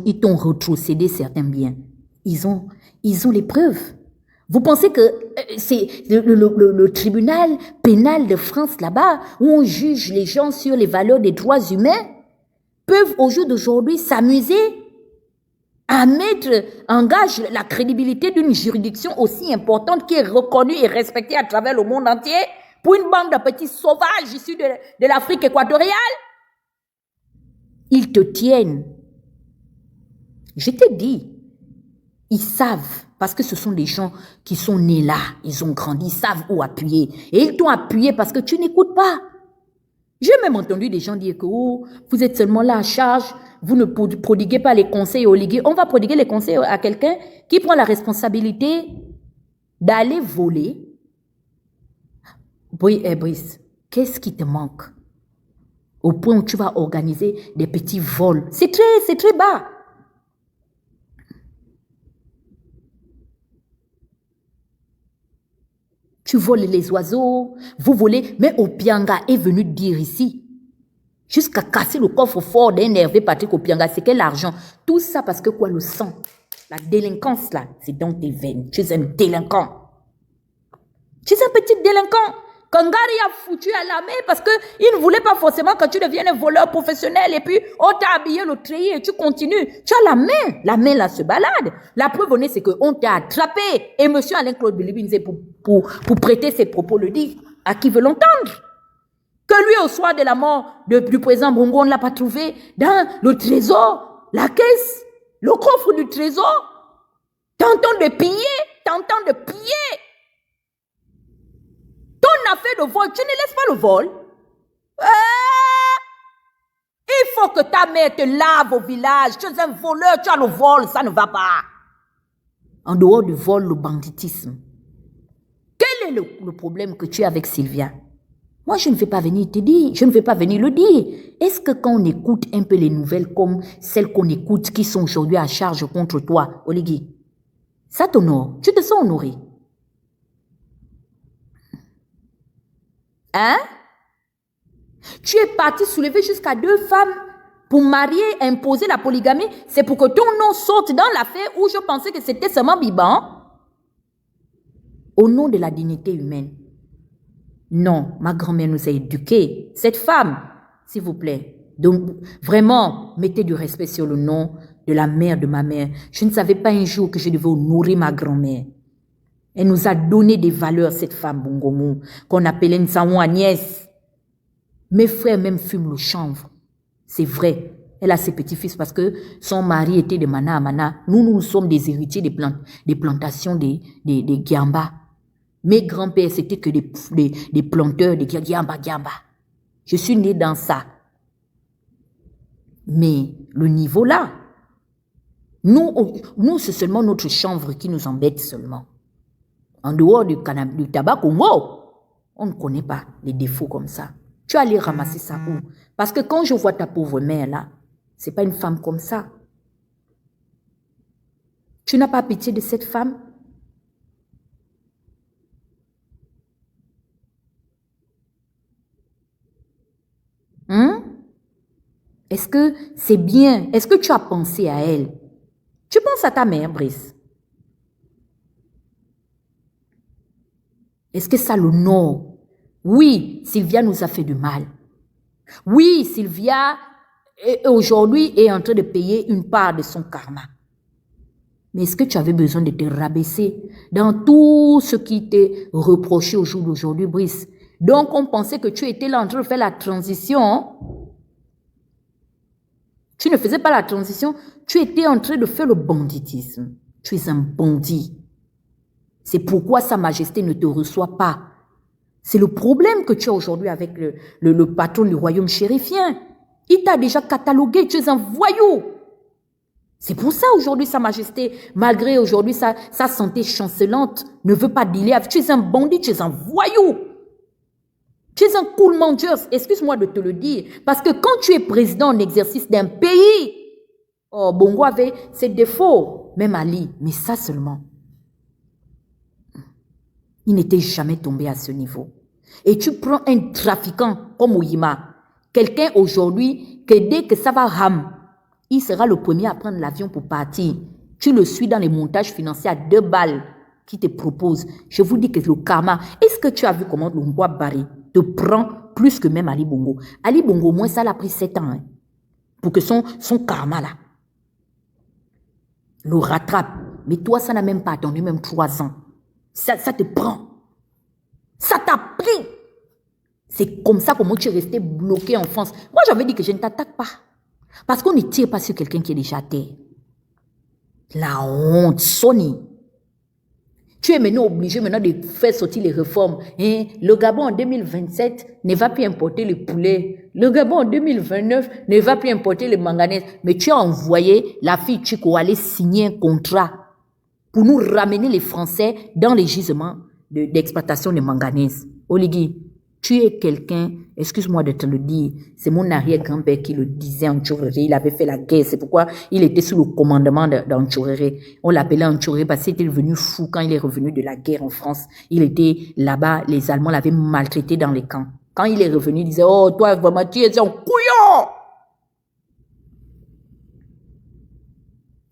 Ils t'ont retrocédé certains biens. Ils ont les preuves. Vous pensez que c'est le tribunal pénal de France là-bas, où on juge les gens sur les valeurs des droits humains, peuvent au jour d'aujourd'hui s'amuser à mettre en gage la crédibilité d'une juridiction aussi importante qui est reconnue et respectée à travers le monde entier pour une bande de petits sauvages issus de l'Afrique équatoriale? Ils te tiennent. Je t'ai dit, ils savent, parce que ce sont des gens qui sont nés là, ils ont grandi, ils savent où appuyer. Et ils t'ont appuyé parce que tu n'écoutes pas. J'ai même entendu des gens dire que oh, vous êtes seulement là à charge, vous ne prodiguez pas les conseils aux ligués. On va prodiguer les conseils à quelqu'un qui prend la responsabilité d'aller voler. Brice, qu'est-ce qui te manque au point où tu vas organiser des petits vols? C'est très bas. Tu voles les oiseaux, vous volez, mais Opianga est venu dire ici, jusqu'à casser le coffre-fort d'énerver Patrick Opianga, c'est quel argent? Tout ça parce que quoi, le sang, la délinquance là, c'est dans tes veines. Tu es un délinquant. Tu es un petit délinquant. Kangari a foutu à la main parce qu'il ne voulait pas forcément que tu deviennes un voleur professionnel et puis on t'a habillé le treillis et tu continues. Tu as la main là se balade. La preuve honnête c'est qu'on t'a attrapé et monsieur Alain-Claude Bilibinze pour prêter ses propos le dit à qui veut l'entendre. Que lui au soir de la mort du président Bongo on ne l'a pas trouvé dans le trésor, la caisse, le coffre du trésor. Tentant de piller. Ton affaire de vol, tu ne laisses pas le vol. Il faut que ta mère te lave au village. Tu es un voleur, tu as le vol, ça ne va pas. En dehors du vol, le banditisme. Quel est le problème que tu as avec Sylvia? Moi, je ne vais pas venir te dire, je ne vais pas venir le dire. Est-ce que quand on écoute un peu les nouvelles comme celles qu'on écoute qui sont aujourd'hui à charge contre toi, Oligui, ça t'honore? Tu te sens honoré? Hein? Tu es parti soulever jusqu'à 2 femmes pour marier, imposer la polygamie. C'est pour que ton nom sorte dans l'affaire où je pensais que c'était seulement Biban. Au nom de la dignité humaine. Non, ma grand-mère nous a éduqués. Cette femme, s'il vous plaît. Donc, vraiment, mettez du respect sur le nom de la mère de ma mère. Je ne savais pas un jour que je devais honorer ma grand-mère. Elle nous a donné des valeurs, cette femme Bongomo, qu'on appelait Nsaou Agnès. Mes frères même fument le chanvre. C'est vrai. Elle a ses petits-fils parce que son mari était de Mana à Mana. Nous sommes des héritiers des plantations des Giamba. Mes grands-pères, c'était que des planteurs de Giamba. Je suis né dans ça. Mais le niveau là, nous c'est seulement notre chanvre qui nous embête seulement. En dehors du tabac Congo, on ne connaît pas les défauts comme ça. Tu allais ramasser ça où? Parce que quand je vois ta pauvre mère là, c'est pas une femme comme ça. Tu n'as pas pitié de cette femme? Est-ce que c'est bien? Est-ce que tu as pensé à elle? Tu penses à ta mère, Brice? Est-ce que ça l'honore? Oui, Sylvia nous a fait du mal. Oui, Sylvia, aujourd'hui, est en train de payer une part de son karma. Mais est-ce que tu avais besoin de te rabaisser dans tout ce qui t'est reproché au jour d'aujourd'hui, Brice? Donc, on pensait que tu étais là en train de faire la transition. Tu ne faisais pas la transition, tu étais en train de faire le banditisme. Tu es un bandit. C'est pourquoi Sa Majesté ne te reçoit pas. C'est le problème que tu as aujourd'hui avec le patron du royaume chérifien. Il t'a déjà catalogué, tu es un voyou. C'est pour ça aujourd'hui Sa Majesté, malgré aujourd'hui sa santé chancelante, ne veut pas dealer avec. Tu es un bandit, tu es un voyou. Tu es un cool menteur, excuse-moi de te le dire. Parce que quand tu es président en exercice d'un pays, oh, Bongo avait ses défauts, même Ali, mais ça seulement. Il n'était jamais tombé à ce niveau. Et tu prends un trafiquant comme Oyima, quelqu'un aujourd'hui que dès que ça va ram, il sera le premier à prendre l'avion pour partir. Tu le suis dans les montages financiers à 2 balles qui te propose. Je vous dis que le karma, est-ce que tu as vu comment Longwa Barry te prend plus que même Ali Bongo? Ali Bongo, au moins, ça l'a pris 7 ans hein, pour que son karma là le rattrape. Mais toi, ça n'a même pas attendu même 3 ans. Ça te prend. Ça t'a pris. C'est comme ça comment tu es resté bloqué en France. Moi, j'avais dit que je ne t'attaque pas. Parce qu'on ne tire pas sur quelqu'un qui est déjà à terre. La honte, Sony. Tu es maintenant obligé de faire sortir les réformes. Hein? Le Gabon en 2027 ne va plus importer le poulet. Le Gabon en 2029 ne va plus importer le manganèse. Mais tu as envoyé la fille Chico aller signer un contrat pour nous ramener les Français dans les gisements d'exploitation de manganèse. Oligui, tu es quelqu'un, excuse-moi de te le dire, c'est mon arrière-grand-père qui le disait en Tchouréry, il avait fait la guerre, c'est pourquoi il était sous le commandement d'Antchouréry. On l'appelait Antchouréry parce qu'il était devenu fou quand il est revenu de la guerre en France. Il était là-bas, les Allemands l'avaient maltraité dans les camps. Quand il est revenu, il disait, oh toi vraiment tu es un couillon.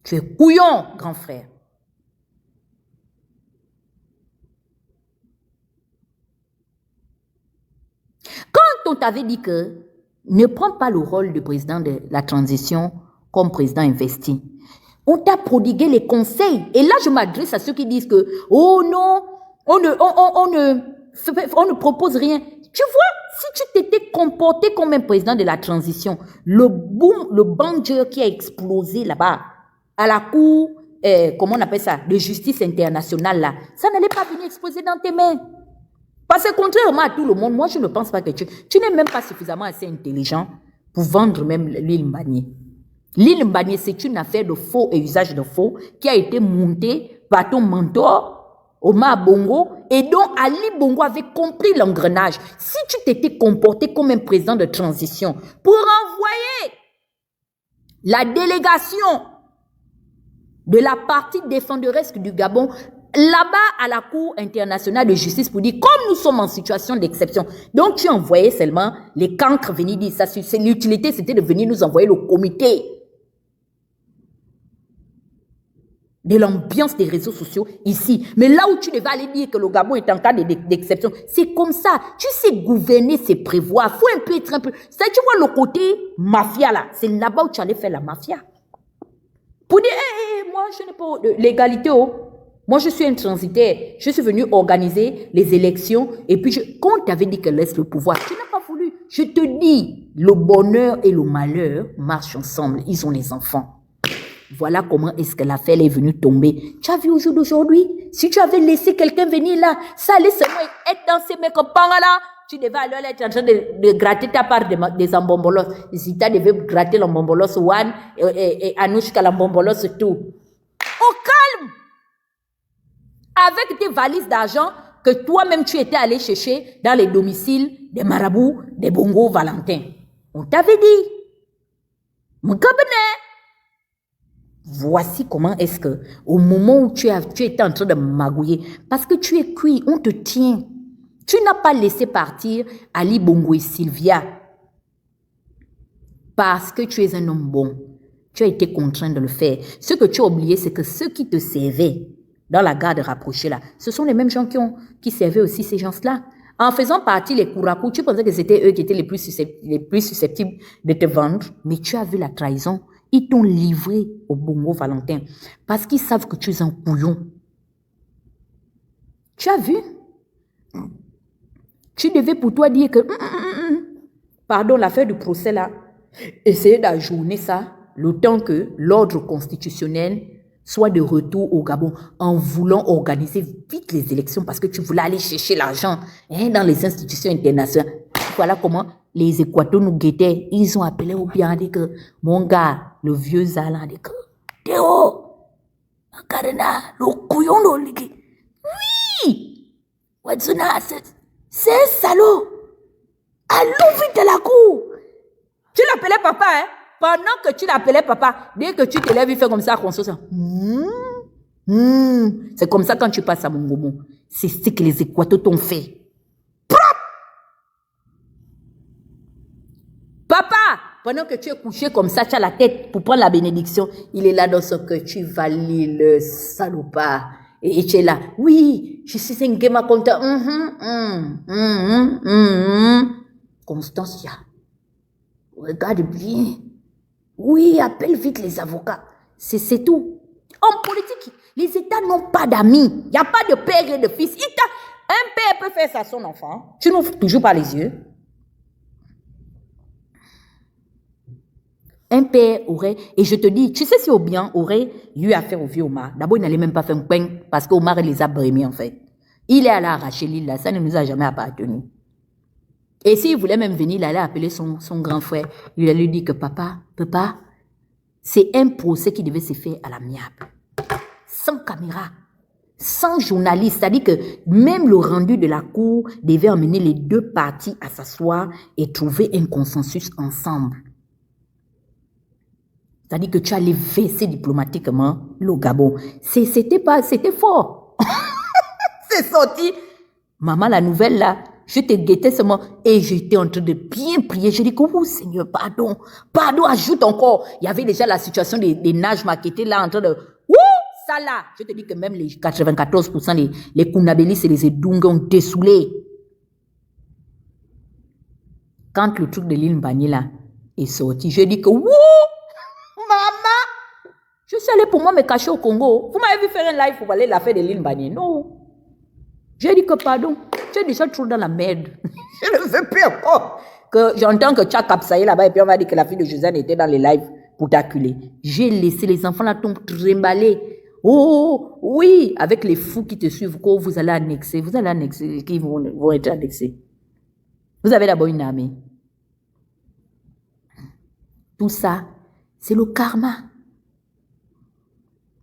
Tu es couillon, grand frère. Quand on t'avait dit que ne prends pas le rôle de président de la transition comme président investi, on t'a prodigué les conseils. Et là, je m'adresse à ceux qui disent que, oh non, on ne propose rien. Tu vois, si tu t'étais comporté comme un président de la transition, le bandeur qui a explosé là-bas, à la cour, comment on appelle ça, de justice internationale là, ça n'allait pas venir exploser dans tes mains. Parce que contrairement à tout le monde, moi je ne pense pas que tu n'es même pas suffisamment assez intelligent pour vendre même l'île Mbagnier. L'île Mbagnier, c'est une affaire de faux et usage de faux qui a été montée par ton mentor, Omar Bongo, et dont Ali Bongo avait compris l'engrenage. Si tu t'étais comporté comme un président de transition pour envoyer la délégation de la partie défenderesse du Gabon là-bas à la Cour internationale de justice pour dire comme nous sommes en situation d'exception. Donc tu envoyais seulement les cancres venir dire ça. L'utilité c'était de venir nous envoyer le comité de l'ambiance des réseaux sociaux ici. Mais là où tu devais aller dire que le Gabon est en cas d'exception, c'est comme ça. Tu sais gouverner, c'est prévoir. Faut un peu être un peu... Ça, tu vois le côté mafia là. C'est là-bas où tu allais faire la mafia. Pour dire, moi je n'ai pas l'égalité. Moi je suis un transitaire. Je suis venu organiser les élections. Et puis quand on t'avait dit que laisse le pouvoir, tu n'as pas voulu. Je te dis, le bonheur et le malheur marchent ensemble. Ils ont les enfants. Voilà comment est-ce que l'affaire est venue tomber. Tu as vu au jour d'aujourd'hui, si tu avais laissé quelqu'un venir là, ça allait seulement être dans ces mecs là. Tu devais aller être en train de gratter ta part des embombolos. Si tu devais gratter l'embombolos one et Anouchka l'embombolos tout. Au calme! Avec tes valises d'argent que toi-même tu étais allé chercher dans les domiciles des marabouts, des Bongo Valentin. On t'avait dit. Mon cabinet. Voici comment est-ce que, au moment où tu étais en train de magouiller, parce que tu es cuit, on te tient. Tu n'as pas laissé partir Ali Bongo et Sylvia parce que tu es un homme bon. Tu as été contraint de le faire. Ce que tu as oublié, c'est que ceux qui te servaient dans la garde rapprochée là, ce sont les mêmes gens qui servaient aussi ces gens-là. En faisant partie les Kourakou, tu pensais que c'était eux qui étaient les plus susceptibles de te vendre, mais tu as vu la trahison. Ils t'ont livré au Bongo Valentin parce qu'ils savent que tu es un couillon. Tu as vu? Tu devais pour toi dire que, pardon, l'affaire du procès là, essayer d'ajourner ça le temps que l'ordre constitutionnel soit de retour au Gabon en voulant organiser vite les élections parce que tu voulais aller chercher l'argent dans les institutions internationales. Voilà comment les Équatoriens nous guettaient. Ils ont appelé au bien dit que mon gars, le vieux Zalan dit que Théo, Macarena, le couillon de l'Oligi. Oui! Watsuna, c'est un salaud. Allons vite de la cour. Tu l'appelais papa, hein? Pendant que tu l'appelais papa, dès que tu te lèves, il fait comme ça, ça. C'est comme ça quand tu passes à Mongomo. C'est ce que les Équatoriens t'ont fait. Papa, pendant que tu es couché comme ça, tu as la tête pour prendre la bénédiction. Il est là dans son cœur, tu valides le salopard. Et tu es là, oui, je suis un game à compter. Constancia, regarde bien. Oui, appelle vite les avocats. C'est tout. En politique, les États n'ont pas d'amis. Il n'y a pas de père et de fils. Un père peut faire ça à son enfant. Tu n'ouvres toujours pas les yeux. Un père aurait, et je te dis, tu sais si Obiang aurait eu affaire au vieux Omar, d'abord il n'allait même pas faire un pain parce qu'Omar les a brémés en fait. Il est allé arracher l'île là, ça ne nous a jamais appartenu. Et s'il voulait même venir, il allait appeler son grand frère. Il allait lui dire que papa, c'est un procès qui devait se faire à l'amiable. Sans caméra, sans journaliste. C'est-à-dire que même le rendu de la cour devait emmener les deux parties à s'asseoir et trouver un consensus ensemble. C'est-à-dire que tu allais verser diplomatiquement le Gabon. C'était fort. C'est sorti. Maman, la nouvelle là, je te guettais seulement et j'étais en train de bien prier. Je dis que, oh Seigneur, pardon, ajoute encore. Il y avait déjà la situation des nages qui là en train de, ça là. Je te dis que même les 94%, les Kounabélis et les Edung ont dessoulé. Quand le truc de l'île Mbani là est sorti, je dis que, maman, je suis allée pour moi me cacher au Congo. Vous m'avez vu faire un live pour aller la faire de l'île Mbani. Non. J'ai dit que pardon, tu es déjà trop dans la merde. Je ne veux plus encore que j'entends que tu as capsaillé là-bas et puis on va dire que la fille de Josiane était dans les lives pour t'acculer. J'ai laissé les enfants là tomber trimballer. Oh, oui, avec les fous qui te suivent, quoi, vous allez annexer, qui vont être annexés. Vous avez d'abord une armée. Tout ça, c'est le karma.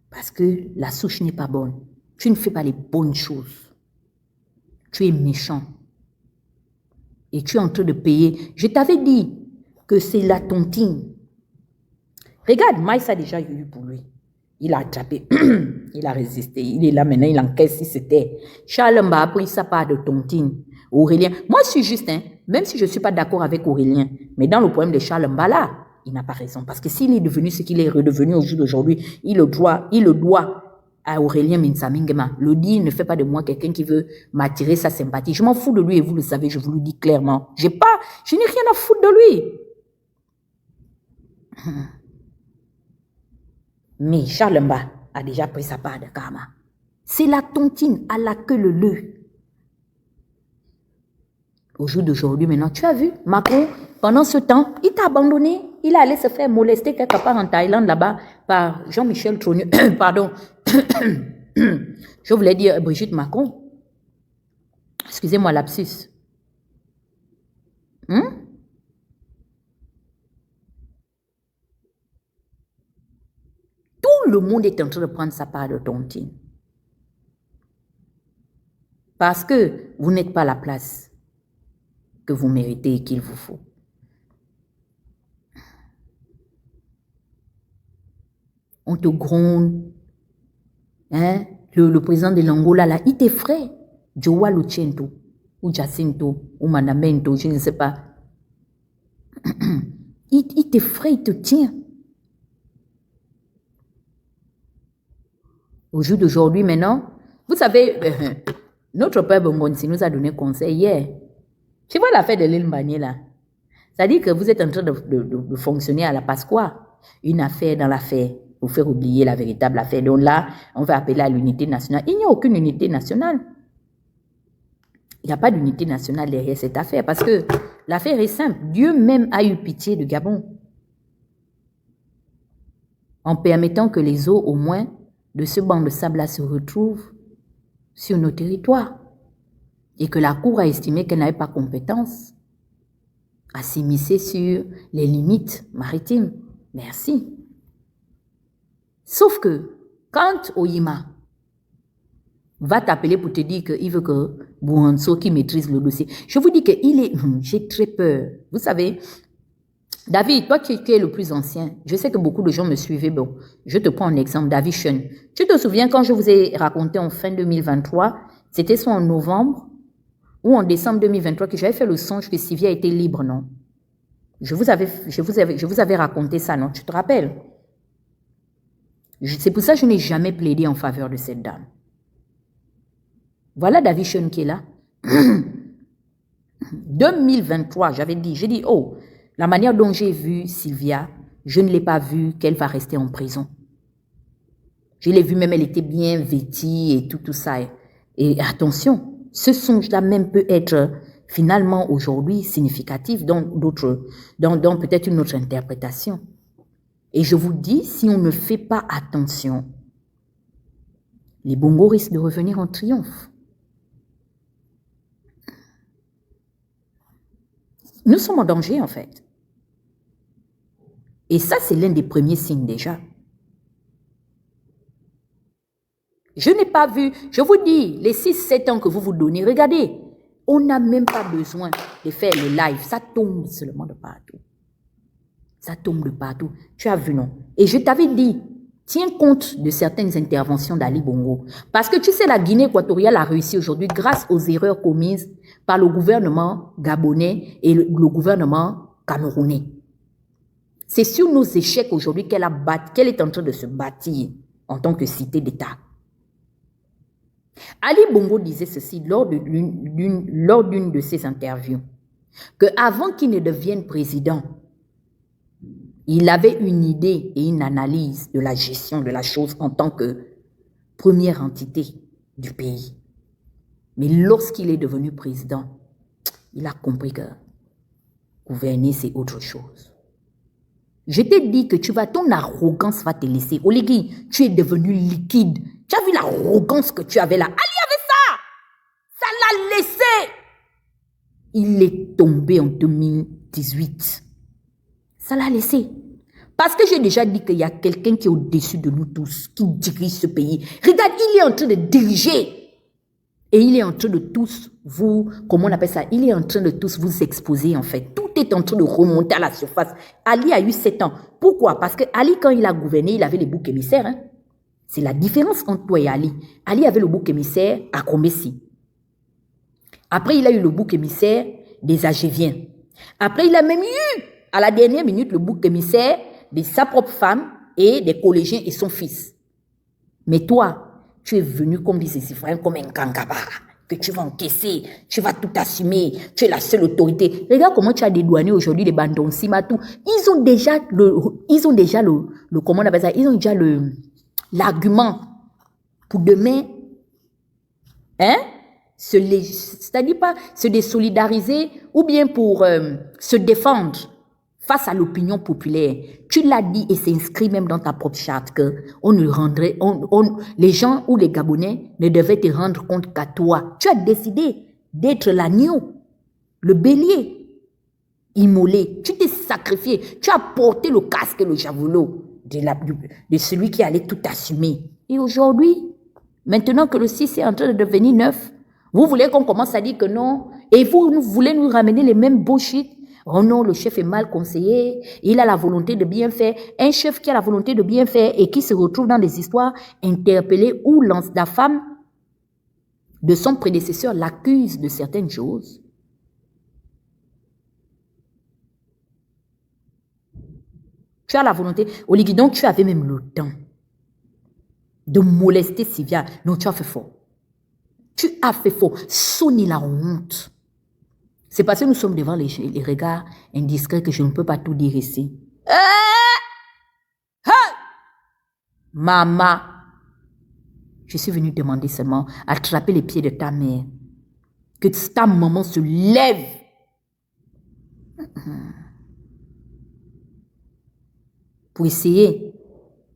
Parce que la souche n'est pas bonne. Tu ne fais pas les bonnes choses. Tu es méchant. Et tu es en train de payer. Je t'avais dit que c'est la tontine. Regarde, Maïs a déjà eu pour lui. Il a attrapé. Il a résisté. Il est là maintenant, il encaisse si c'était. Charles Mba a pris sa part de tontine. Aurélien. Moi, je suis juste, même si je ne suis pas d'accord avec Aurélien, mais dans le problème de Charles Mba là, il n'a pas raison. Parce que s'il est devenu ce qu'il est redevenu au jour d'aujourd'hui, il le doit à Aurélien Minsamingema. Le dit, ne fait pas de moi quelqu'un qui veut m'attirer sa sympathie. Je m'en fous de lui et vous le savez, je vous le dis clairement. Je n'ai rien à foutre de lui. Mais Charles Mba a déjà pris sa part de karma. C'est la tontine à la queue leu. Au jour d'aujourd'hui, maintenant, tu as vu, Macron, pendant ce temps, il t'a abandonné. Il est allé se faire molester quelque part en Thaïlande là-bas par Jean-Michel Trogneux. Pardon. Je voulais dire Brigitte Macron. Excusez-moi, lapsus. Tout le monde est en train de prendre sa part de tontine. Parce que vous n'êtes pas la place que vous méritez et qu'il vous faut. On te gronde. Le président de l'Angola, là, il t'effraie. Joa Luciento, ou Jacinto, ou Manamento, je ne sais pas. Il t'effraie, il te tient. Au jour d'aujourd'hui, maintenant, vous savez, notre père Bongonsi nous a donné conseil hier. Tu vois l'affaire de l'île Mbani, là? Ça dit que vous êtes en train de fonctionner à la Pasqua. Une affaire dans l'affaire. Pour faire oublier la véritable affaire. Donc là, on va appeler à l'unité nationale. Il n'y a aucune unité nationale. Il n'y a pas d'unité nationale derrière cette affaire parce que l'affaire est simple. Dieu même a eu pitié du Gabon en permettant que les eaux, au moins, de ce banc de sable-là se retrouvent sur nos territoires et que la Cour a estimé qu'elle n'avait pas compétence à s'immiscer sur les limites maritimes. Merci. Sauf que, quand Oyima va t'appeler pour te dire qu'il veut que Bouhanso qui maîtrise le dossier, je vous dis que j'ai très peur. Vous savez, David, toi qui es le plus ancien, je sais que beaucoup de gens me suivaient. Bon, je te prends un exemple, David Chen. Tu te souviens quand je vous ai raconté en fin 2023, c'était soit en novembre ou en décembre 2023 que j'avais fait le songe que Sylvie a été libre, non? Je vous avais raconté ça, non? Tu te rappelles? C'est pour ça que je n'ai jamais plaidé en faveur de cette dame. Voilà David Sean qui est là. 2023, j'ai dit, oh, la manière dont j'ai vu Sylvia, je ne l'ai pas vue qu'elle va rester en prison. Je l'ai vue même, elle était bien vêtue et tout ça. Et attention, ce songe-là même peut être finalement aujourd'hui significatif dans peut-être une autre interprétation. Et je vous dis, si on ne fait pas attention, les bongos risquent de revenir en triomphe. Nous sommes en danger, en fait. Et ça, c'est l'un des premiers signes déjà. Je n'ai pas vu, je vous dis, les 6-7 ans que vous vous donnez, regardez, on n'a même pas besoin de faire le live. Ça tombe seulement de partout. Ça tombe de partout. Tu as vu, non? Et je t'avais dit, tiens compte de certaines interventions d'Ali Bongo. Parce que tu sais, la Guinée équatoriale a réussi aujourd'hui grâce aux erreurs commises par le gouvernement gabonais et le gouvernement camerounais. C'est sur nos échecs aujourd'hui qu'elle est en train de se bâtir en tant que cité d'État. Ali Bongo disait ceci lors d'une de ses interviews, qu'avant qu'il ne devienne président, il avait une idée et une analyse de la gestion de la chose en tant que première entité du pays. Mais lorsqu'il est devenu président, il a compris que gouverner, c'est autre chose. Je t'ai dit que ton arrogance va te laisser. Oligui, tu es devenu liquide. Tu as vu l'arrogance que tu avais là. Ali avait ça. Ça l'a laissé. Il est tombé en 2018. Ça l'a laissé. Parce que j'ai déjà dit qu'il y a quelqu'un qui est au-dessus de nous tous, qui dirige ce pays. Regarde, il est en train de diriger. Et il est en train de tous vous, comment on appelle ça? Il est en train de tous vous exposer en fait. Tout est en train de remonter à la surface. Ali a eu 7 ans. Pourquoi? Parce que Ali, quand il a gouverné, il avait les boucs émissaires. Hein? C'est la différence entre toi et Ali. Ali avait le bouc émissaire à Komessi. Après, il a eu le bouc émissaire des Agéviens. Après, il a même eu, à la dernière minute, le bouc émissaire de sa propre femme et des collégiens et son fils. Mais toi, tu es venu, comme disait ses frères, comme un gangaba, que tu vas encaisser, tu vas tout assumer, tu es la seule autorité. Regarde comment tu as dédouané aujourd'hui les bandons Simatou. Ils ont déjà comment on appelle ça, ils ont déjà l'argument pour demain, hein, c'est-à-dire pas se désolidariser ou bien pour se défendre face à l'opinion populaire. Tu l'as dit et c'est inscrit même dans ta propre charte que les gens ou les Gabonais ne devaient te rendre compte qu'à toi. Tu as décidé d'être l'agneau, le bélier, immolé. Tu t'es sacrifié. Tu as porté le casque et le javelot de celui qui allait tout assumer. Et aujourd'hui, maintenant que le 6 est en train de devenir 9, vous voulez qu'on commence à dire que non, et vous voulez nous ramener les mêmes bullshit. Oh non, le chef est mal conseillé, il a la volonté de bien faire. Un chef qui a la volonté de bien faire et qui se retrouve dans des histoires interpellées où la femme de son prédécesseur l'accuse de certaines choses. Tu as la volonté. Oligui, donc tu avais même le temps de molester Sylvia. Non, tu as fait faux. Tu as fait faux. Sonner la honte. C'est parce que nous sommes devant les regards indiscrets que je ne peux pas tout dire ici. Maman, je suis venue demander seulement à attraper les pieds de ta mère. Que ta maman se lève. Pour essayer.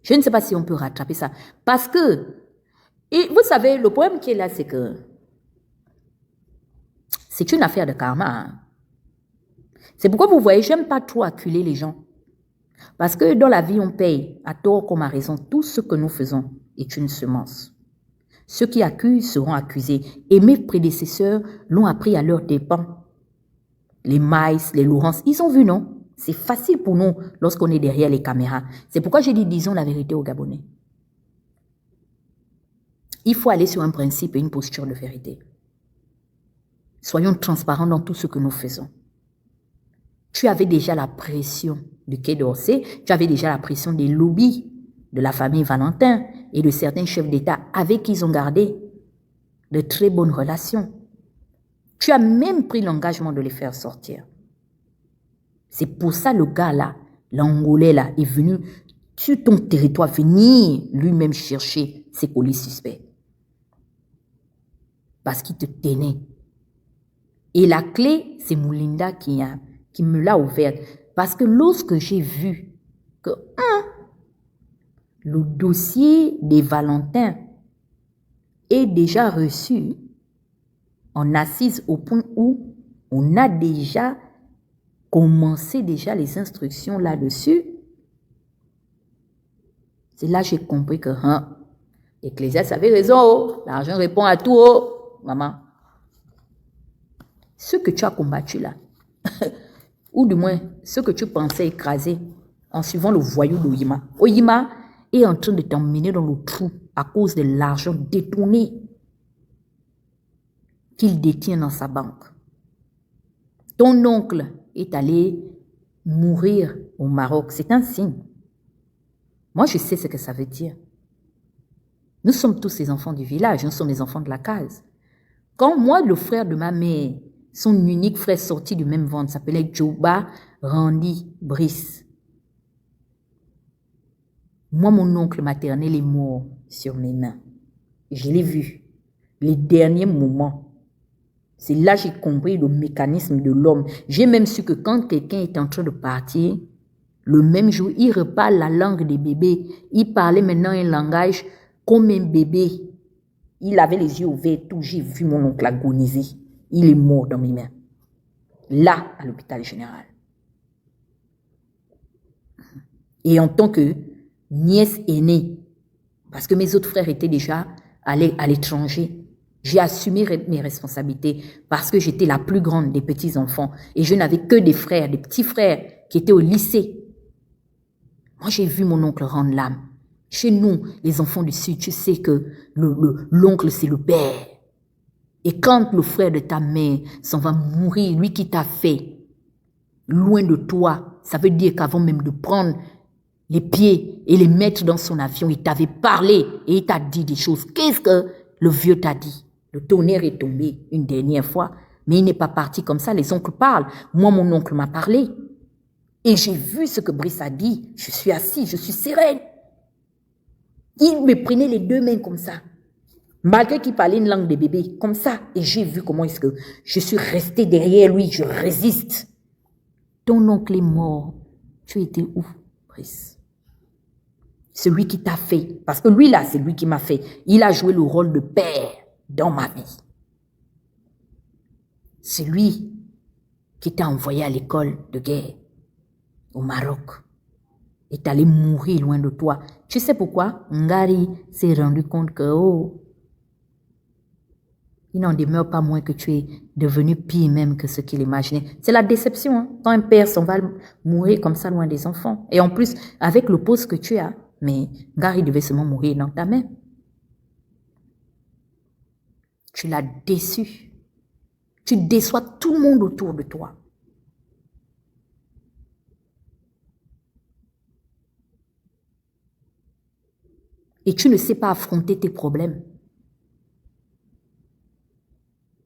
Je ne sais pas si on peut rattraper ça. Parce que, et vous savez, le problème qui est là, c'est que c'est une affaire de karma. Hein? C'est pourquoi vous voyez, j'aime pas trop acculer les gens. Parce que dans la vie, on paye, à tort comme à raison, tout ce que nous faisons est une semence. Ceux qui accusent seront accusés. Et mes prédécesseurs l'ont appris à leurs dépens. Les Maïs, les Laurence, ils ont vu, non? C'est facile pour nous lorsqu'on est derrière les caméras. C'est pourquoi j'ai dit, disons la vérité aux Gabonais. Il faut aller sur un principe et une posture de vérité. Soyons transparents dans tout ce que nous faisons. Tu avais déjà la pression du Quai d'Orsay, tu avais déjà la pression des lobbies de la famille Valentin et de certains chefs d'État avec qui ils ont gardé de très bonnes relations. Tu as même pris l'engagement de les faire sortir. C'est pour ça le gars là, l'Angolais là, est venu sur ton territoire venir lui-même chercher ses colis suspects. Parce qu'il te tenait. Et la clé, c'est Moulinda qui me l'a ouverte. Parce que lorsque j'ai vu que le dossier des Valentins est déjà reçu en assise au point où on a déjà commencé les instructions là-dessus, c'est là que j'ai compris que l'Ecclésiaste avait raison, oh, l'argent répond à tout, oh, maman. Ce que tu as combattu là, ou du moins ce que tu pensais écraser en suivant le voyou d'Oyima. Oyima est en train de t'emmener dans le trou à cause de l'argent détourné qu'il détient dans sa banque. Ton oncle est allé mourir au Maroc. C'est un signe. Moi, je sais ce que ça veut dire. Nous sommes tous les enfants du village, nous sommes les enfants de la case. Quand moi, le frère de ma mère, son unique frère sorti du même ventre, s'appelait Djoba Randy Brice. Moi, mon oncle maternel est mort sur mes mains. Je l'ai vu. Les derniers moments. C'est là que j'ai compris le mécanisme de l'homme. J'ai même su que quand quelqu'un est en train de partir, le même jour, il reparle la langue des bébés. Il parlait maintenant un langage comme un bébé. Il avait les yeux ouverts, tout. J'ai vu mon oncle agoniser. Il est mort dans mes mains. Là, à l'hôpital général. Et en tant que nièce aînée, parce que mes autres frères étaient déjà allés à l'étranger, j'ai assumé mes responsabilités parce que j'étais la plus grande des petits-enfants et je n'avais que des frères, des petits frères qui étaient au lycée. Moi, j'ai vu mon oncle rendre l'âme. Chez nous, les enfants du Sud, tu sais que l'oncle, c'est le père. Et quand le frère de ta mère s'en va mourir, lui qui t'a fait, loin de toi, ça veut dire qu'avant même de prendre les pieds et les mettre dans son avion, il t'avait parlé et il t'a dit des choses. Qu'est-ce que le vieux t'a dit? Le tonnerre est tombé une dernière fois, mais il n'est pas parti comme ça. Les oncles parlent. Moi, mon oncle m'a parlé. Et j'ai vu ce que Brice a dit. Je suis assis, je suis sereine. Il me prenait les deux mains comme ça. Malgré qu'il parlait une langue de bébé, comme ça. Et j'ai vu comment est-ce que je suis restée derrière lui, je résiste. Ton oncle est mort. Tu étais où, Brice? Celui qui t'a fait. Parce que lui là, c'est lui qui m'a fait. Il a joué le rôle de père dans ma vie. C'est lui qui t'a envoyé à l'école de guerre au Maroc. Est allé mourir loin de toi. Tu sais pourquoi? Ngari s'est rendu compte que, il n'en demeure pas moins que tu es devenu pire même que ce qu'il imaginait. C'est la déception, hein? Quand un père s'en va mourir comme ça loin des enfants. Et en plus, avec le poste que tu as, mais Ngari devait seulement mourir dans ta main. Tu l'as déçu. Tu déçois tout le monde autour de toi. Et tu ne sais pas affronter tes problèmes.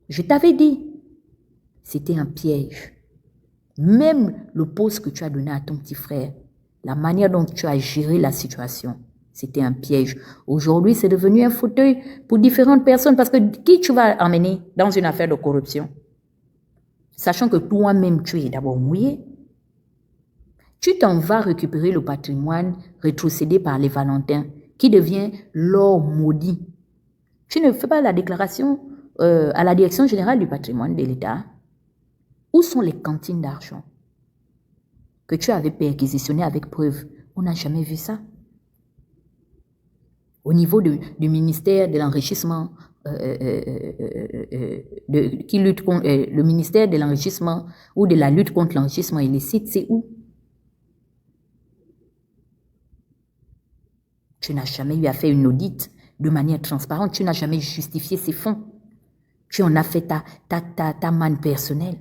Je t'avais dit, c'était un piège. Même le poste que tu as donné à ton petit frère, la manière dont tu as géré la situation, c'était un piège. Aujourd'hui, c'est devenu un fauteuil pour différentes personnes parce que qui tu vas emmener dans une affaire de corruption? Sachant que toi-même, tu es d'abord mouillé. Tu t'en vas récupérer le patrimoine rétrocédé par les Valentins qui devient l'or maudit. Tu ne fais pas la déclaration à la direction générale du patrimoine de l'État. Où sont les cantines d'argent que tu avais perquisitionnées avec preuve? On n'a jamais vu ça. Au niveau du ministère de l'enrichissement, qui lutte contre le ministère de l'enrichissement ou de la lutte contre l'enrichissement illicite, c'est où? Tu n'as jamais eu à faire une audit de manière transparente. Tu n'as jamais justifié ces fonds. Tu en as fait ta manne personnelle.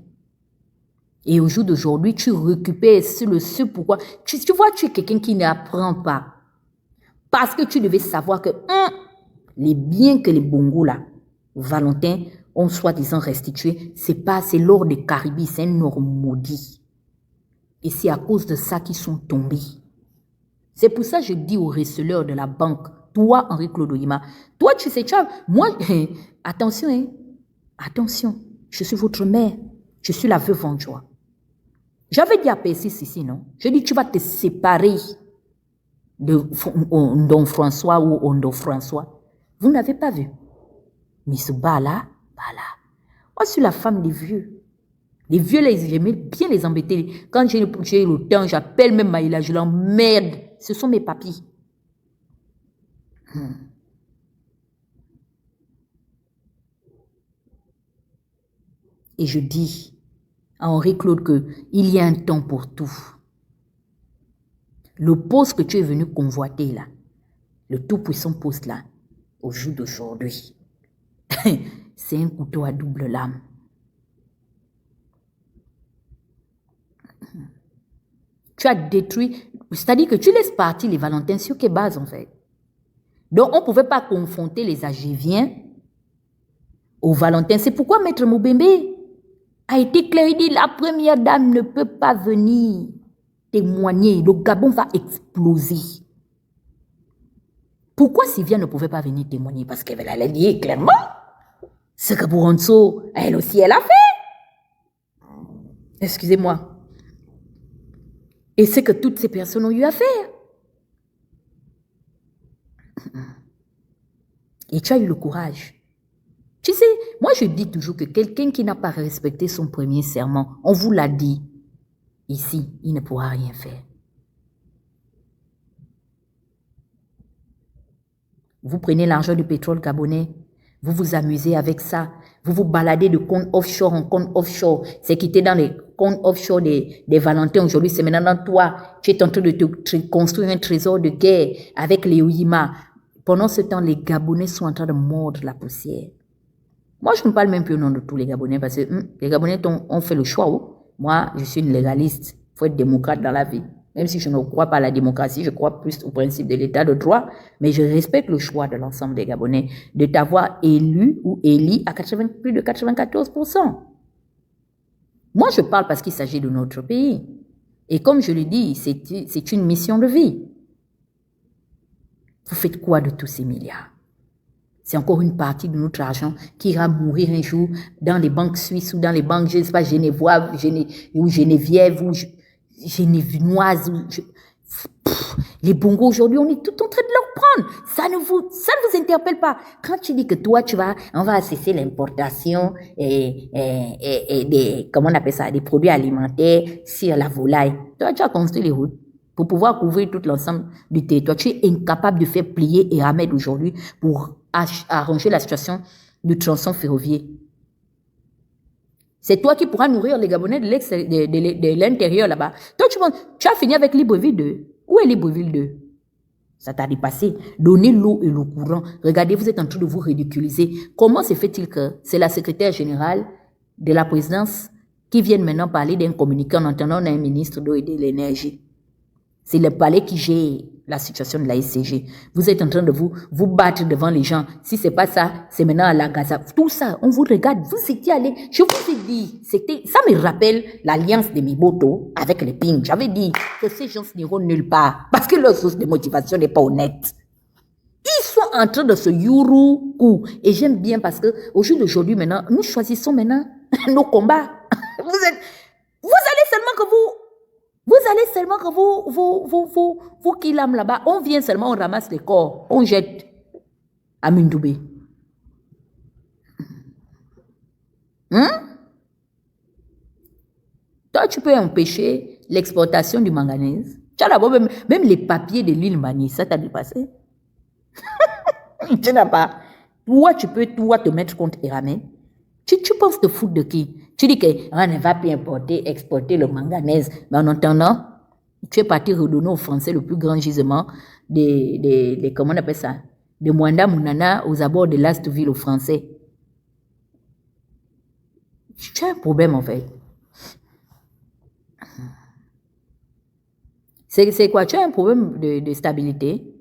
Et au jour d'aujourd'hui, tu récupères ce pourquoi. Tu vois, tu es quelqu'un qui n'apprend pas. Parce que tu devais savoir que les biens que les Bongos, là, Valentin, ont soi-disant restitués, c'est l'or de Caribe, c'est un or maudit. Et c'est à cause de ça qu'ils sont tombés. C'est pour ça que je dis aux receleurs de la banque, toi, Henri-Claude Oyima, toi, tu sais, moi, attention, hein, attention, je suis votre mère, je suis la veuve en joie. J'avais dit à P6 ici, non? Je dis, tu vas te séparer de Don François ou Ondo François. Vous n'avez pas vu. Mais ce bas-là, moi, je suis la femme des vieux. Les vieux, j'aimais bien les embêter. Quand j'ai le temps, j'appelle même Maïla, je l'emmerde. Ce sont mes papis. Et je dis à Henri-Claude qu'il y a un temps pour tout. Le poste que tu es venu convoiter là, le tout-puissant poste là, au jour d'aujourd'hui, c'est un couteau à double lame. Tu as détruit, c'est-à-dire que tu laisses partir les Valentins sur quelle base en fait? Donc on ne pouvait pas confronter les Agéviens aux Valentins. C'est pourquoi Maître Moubembe a été clair, il dit la première dame ne peut pas venir témoigner, le Gabon va exploser. Pourquoi Sylvia ne pouvait pas venir témoigner? Parce qu'elle allait dire clairement ce que Bouronso, elle aussi, elle a fait. Excusez-moi. Et c'est que toutes ces personnes ont eu à faire. Et tu as eu le courage. Tu sais, moi je dis toujours que quelqu'un qui n'a pas respecté son premier serment, on vous l'a dit, ici, il ne pourra rien faire. Vous prenez l'argent du pétrole gabonais, vous vous amusez avec ça, vous vous baladez de compte offshore en compte offshore. C'est qui était dans les comptes offshore des Valentins aujourd'hui, c'est maintenant toi. Tu es en train de te construire un trésor de guerre avec les Oyima. Pendant ce temps, les Gabonais sont en train de mordre la poussière. Moi, je ne parle même plus au nom de tous les Gabonais parce que les Gabonais ont fait le choix. Moi, je suis une légaliste. Il faut être démocrate dans la vie. Même si je ne crois pas à la démocratie, je crois plus au principe de l'état de droit, mais je respecte le choix de l'ensemble des Gabonais de t'avoir élu ou éli à plus de 94%. Moi, je parle parce qu'il s'agit de notre pays. Et comme je le dis, c'est une mission de vie. Vous faites quoi de tous ces milliards? C'est encore une partie de notre argent qui ira mourir un jour dans les banques suisses ou dans les banques, je ne sais pas, genevoises ou genevièves ou genevoises. Les Bongos aujourd'hui, on est tout en train de leur prendre. Ça ne vous interpelle pas. Quand tu dis que toi, on va cesser l'importation des, comment on appelle ça, des produits alimentaires sur la volaille. Toi, tu as construit les routes pour pouvoir couvrir tout l'ensemble du territoire. Tu es incapable de faire plier et Ahmed aujourd'hui pour arranger la situation du tronçon ferroviaire. C'est toi qui pourras nourrir les Gabonais de l'intérieur là-bas. Toi, tu as fini avec Libreville 2. Où est Libreville 2? Ça t'a dépassé. Donnez l'eau et le courant. Regardez, vous êtes en train de vous ridiculiser. Comment se fait-il que c'est la secrétaire générale de la présidence qui vient maintenant parler d'un communiqué en entendant un ministre d'eau et de l'énergie? C'est le palais qui gère la situation de la SCG. Vous êtes en train de vous battre devant les gens. Si c'est pas ça, c'est maintenant à la Gaza. Tout ça, on vous regarde. Vous étiez allé. Je vous ai dit, ça me rappelle l'alliance de Miboto avec les Ping. J'avais dit que ces gens n'iront nulle part parce que leur source de motivation n'est pas honnête. Ils sont en train de se yourou. Et j'aime bien parce que au jour d'aujourd'hui maintenant, nous choisissons maintenant nos combats. Vous allez seulement que vous qui l'âme là-bas, on vient seulement, on ramasse les corps, on jette à Mundoubé. Toi, tu peux empêcher l'exportation du manganèse. Tu as d'abord même les papiers de l'île Mani, ça t'a dépassé. Tu n'as pas. Toi, tu peux te mettre contre Eramé. Tu penses te foutre de qui? Tu dis qu'on ne va plus exporter le manganèse. Mais en attendant, tu es parti redonner aux Français le plus grand gisement comment on appelle ça? De Mwanda Mounana aux abords de Lastville aux Français. Tu as un problème en fait. C'est quoi? Tu as un problème de stabilité?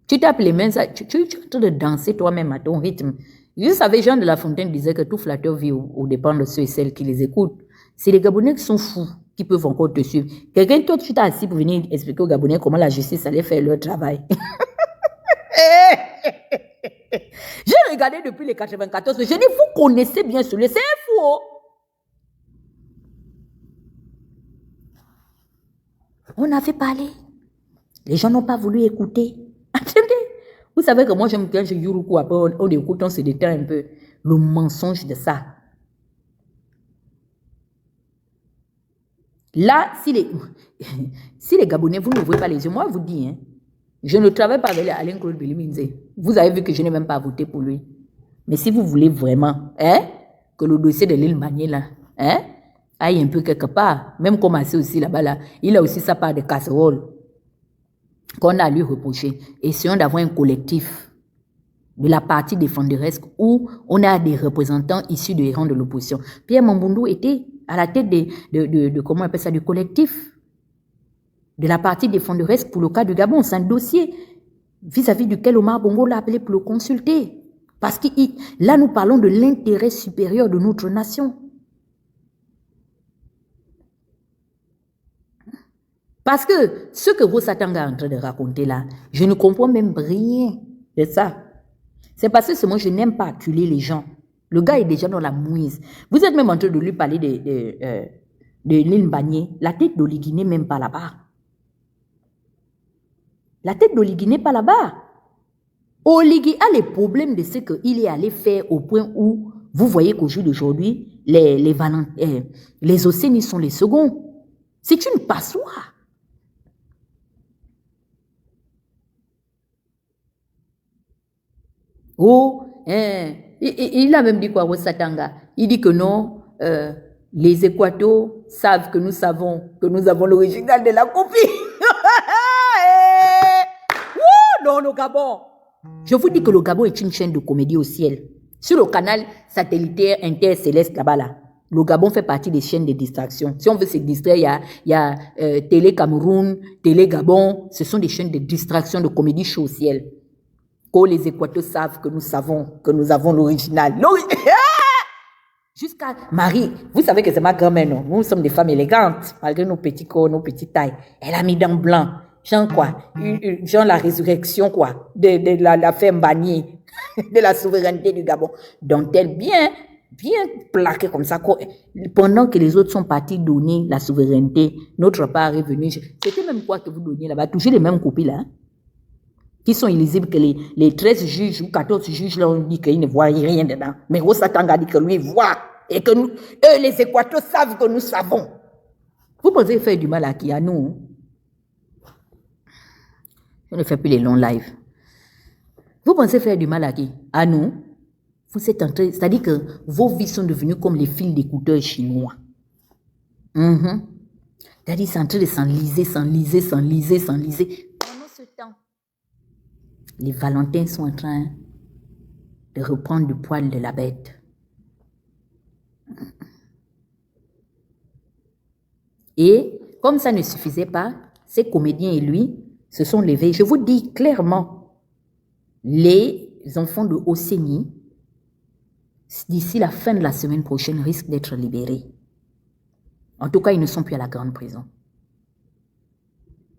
Tu tapes les mains, tu es en train de danser toi-même à ton rythme. Je savais, Jean de La Fontaine disait que tout flatteur vit au dépend de ceux et celles qui les écoutent. C'est les Gabonais qui sont fous qui peuvent encore te suivre. Quelqu'un, toi, tu t'es assis pour venir expliquer aux Gabonais comment la justice allait faire leur travail. J'ai regardé depuis les 94. Je dis, vous connaissez bien celui-là. C'est un fou. Oh. On avait parlé. Les gens n'ont pas voulu écouter. Attendez. Vous savez que moi, j'aime quand je Yuruku, après on écoute, on se détend un peu. Le mensonge de ça. Là, si les Gabonais, vous n'ouvrez pas les yeux, moi, je vous dis, hein, je ne travaille pas avec Alain-Claude Biliminze. Vous avez vu que je n'ai même pas voté pour lui. Mais si vous voulez vraiment, hein, que le dossier de l'île Magné, là, hein, aille un peu quelque part, même comme assez aussi là-bas, là, il a aussi sa part de casserole qu'on a à lui reprocher. Essayons d'avoir un collectif de la partie défenderesque où on a des représentants issus des rangs de l'opposition. Pierre Mamboundou était à la tête de comment on appelle ça, du collectif de la partie défenderesque pour le cas du Gabon. C'est un dossier vis-à-vis duquel Omar Bongo l'a appelé pour le consulter. Parce que là, nous parlons de l'intérêt supérieur de notre nation. Parce que ce que Rosatanga est en train de raconter là, je ne comprends même rien de ça. C'est parce que moi, je n'aime pas acculer les gens. Le gars est déjà dans la mouise. Vous êtes même en train de lui parler de l'île Bagné. La tête d'Oligui n'est même pas là-bas. La tête d'Oligui n'est pas là-bas. Oligui a les problèmes de ce qu'il est allé faire au point où vous voyez qu'au jour d'aujourd'hui, les Océanies sont les seconds. C'est une passoire. Oh, il a même dit quoi, Rosatanga? Il dit que non, les Équatos savent que nous savons que nous avons l'original de la copie. Non, le Gabon. Je vous dis que le Gabon est une chaîne de comédie au ciel. Sur le canal satellitaire intercéleste là-bas, là, le Gabon fait partie des chaînes de distraction. Si on veut se distraire, il y a Télé Cameroun, Télé Gabon. Ce sont des chaînes de distraction de comédie show au ciel. Que les Équatos savent que nous savons que nous avons l'original. Jusqu'à Marie, vous savez que c'est ma grand-mère, non? Nous sommes des femmes élégantes, malgré nos petits corps, nos petites tailles. Elle a mis dans blanc. Genre quoi? Genre la résurrection, quoi? De la femme Bagné, de la souveraineté du Gabon. Dont-elle bien plaquée comme ça. Pendant que les autres sont partis donner la souveraineté, notre part est venu. C'était même quoi que vous donniez là-bas? Toujours les mêmes copies là, hein? Qui sont illisibles, que les 13 juges ou 14 juges là ont dit qu'ils ne voient rien dedans. Mais Rosatanga dit que lui voit et que nous, eux, les Équatos, savent que nous savons. Vous pensez faire du mal à qui? À nous? Je ne fais plus les longs lives. Vous pensez faire du mal à qui? À nous? Vous êtes en train, c'est-à-dire que vos vies sont devenues comme les fils d'écouteurs chinois. C'est-à-dire c'est en train de s'enliser. Pendant ce temps, les Valentins sont en train de reprendre du poil de la bête. Et comme ça ne suffisait pas, ces comédiens et lui se sont levés. Je vous dis clairement, les enfants de Océanie, d'ici la fin de la semaine prochaine, risquent d'être libérés. En tout cas, ils ne sont plus à la grande prison.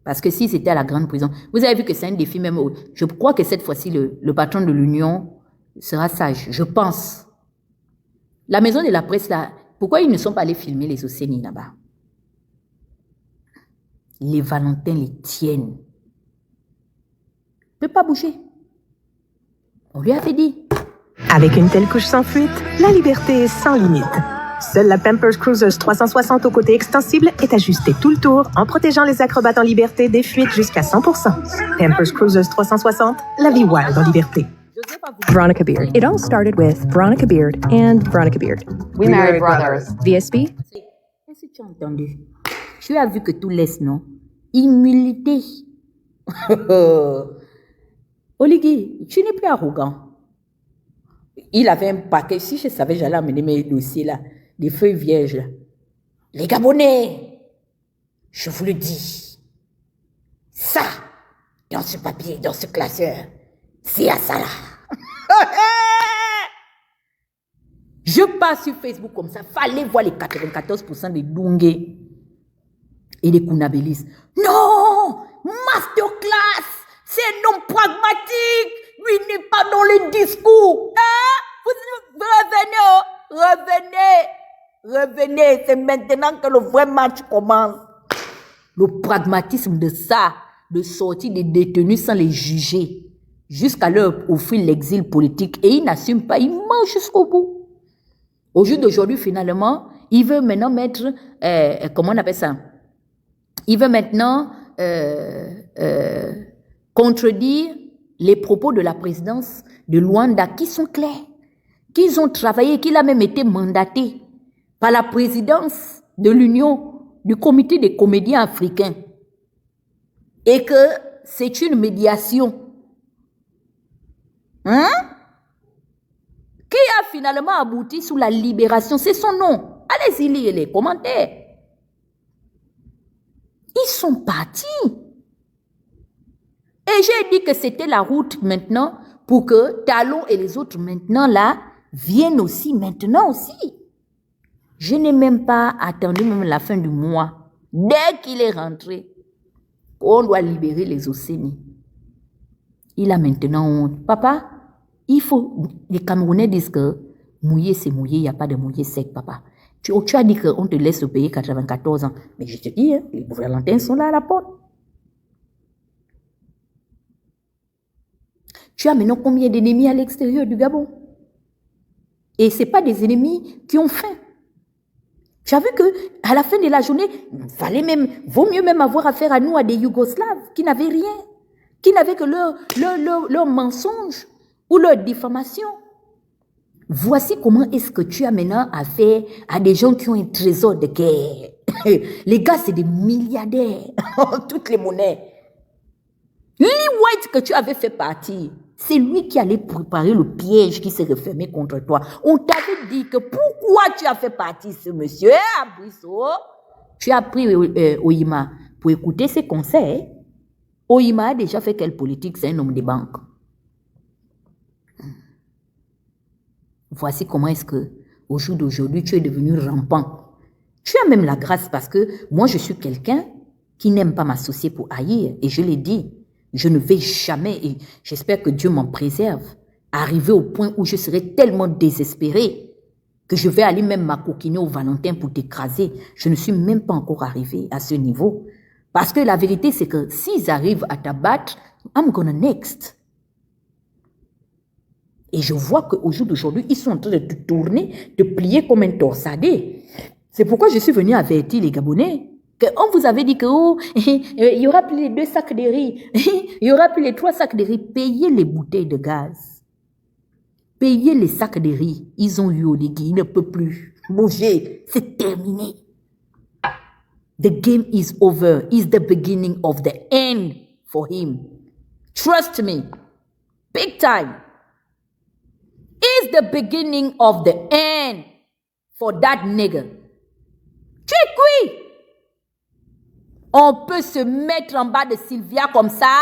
Parce que si c'était à la grande prison, vous avez vu que c'est un défi même. Je crois que cette fois-ci, le patron de l'Union sera sage, je pense. La maison de la presse, là, pourquoi ils ne sont pas allés filmer les Océanies là-bas? Les Valentins les tiennent. Il ne peut pas bouger. On lui avait dit. Avec une telle couche sans fuite, la liberté est sans limite. Seule la Pampers Cruisers 360 au côté extensible est ajustée tout le tour en protégeant les acrobates en liberté des fuites jusqu'à 100%. Pampers Cruisers 360, la vie wild en liberté. Veronica Beard. It all started with Veronica Beard and Veronica Beard. We married brothers. VSB? Est-ce que tu as entendu? Tu as vu que tout laisse, non? Humilité. Oligui, tu n'es plus arrogant. Il avait un paquet. Si je savais, j'allais amener mes dossiers là, des feuilles vierges là. Les Gabonais, je vous le dis, Ça, dans ce papier, dans ce classeur, c'est à ça là. Je passe sur Facebook comme ça. Fallait voir les 94% des Dungé et des Kounabelis. Non! Masterclass! C'est un homme pragmatique! Lui n'est pas dans les discours! Hein? Vous revenez! C'est maintenant que le vrai match commence. Le pragmatisme de ça, de sortir des détenus sans les juger, jusqu'à leur offrir l'exil politique, et ils n'assument pas, ils marchent jusqu'au bout. Au jour d'aujourd'hui, finalement, il veut maintenant mettre, comment on appelle ça? Il veut maintenant contredire les propos de la présidence de Luanda qui sont clairs, qu'ils ont travaillé, qu'il a même été mandaté par la présidence de l'Union, du comité des comédiens africains, et que c'est une médiation. Hein? Qui a finalement abouti sous la libération, c'est son nom. Allez-y lire les commentaires. Ils sont partis. Et j'ai dit que c'était la route maintenant pour que Talon et les autres maintenant là viennent aussi maintenant aussi. Je n'ai même pas attendu même la fin du mois. Dès qu'il est rentré, on doit libérer les Océnies. Il a maintenant honte. Papa, il faut, les Camerounais disent que mouiller c'est mouiller, il n'y a pas de mouiller sec, papa. Tu as dit qu'on te laisse payer 94 ans. Mais je te dis, hein, les Valentins sont là à la porte. Tu as maintenant combien d'ennemis à l'extérieur du Gabon? Et ce n'est pas des ennemis qui ont faim. Tu as vu qu'à la fin de la journée, vaut mieux même avoir affaire à nous, à des Yougoslaves qui n'avaient rien, qui n'avaient que leur mensonge ou leur diffamation. Voici comment est-ce que tu as maintenant affaire à des gens qui ont un trésor de guerre. Les gars, c'est des milliardaires. Toutes les monnaies. Lee White que tu avais fait partir, c'est lui qui allait préparer le piège qui s'est refermé contre toi. On t'avait dit que pourquoi tu as fait partir ce monsieur, Abrisso? Tu as pris Oyima pour écouter ses conseils. Oyima a déjà fait quelle politique? C'est un homme de banque. Voici comment est-ce que, au jour d'aujourd'hui, tu es devenu rampant. Tu as même la grâce parce que moi, je suis quelqu'un qui n'aime pas m'associer pour haïr. Et je l'ai dit, je ne vais jamais, et j'espère que Dieu m'en préserve, arriver au point où je serai tellement désespéré que je vais aller même m'acoquiner au Valentin pour t'écraser. Je ne suis même pas encore arrivé à ce niveau. Parce que la vérité, c'est que s'ils arrivent à t'abattre, I'm gonna next. Et je vois qu'au jour d'aujourd'hui, ils sont en train de te tourner, de plier comme un torsadé. C'est pourquoi je suis venu avertir les Gabonais. On vous avait dit que il y aura plus les 2 sacs de riz, il y aura plus les 3 sacs de riz. Payez les bouteilles de gaz. Payez les sacs de riz. Ils ont eu au dégât, ils ne peuvent plus bouger. C'est terminé. The game is over. It's the beginning of the end for him. Trust me. Big time. It's the beginning of the end for that nigga. Tu es cuit. On peut se mettre en bas de Sylvia comme ça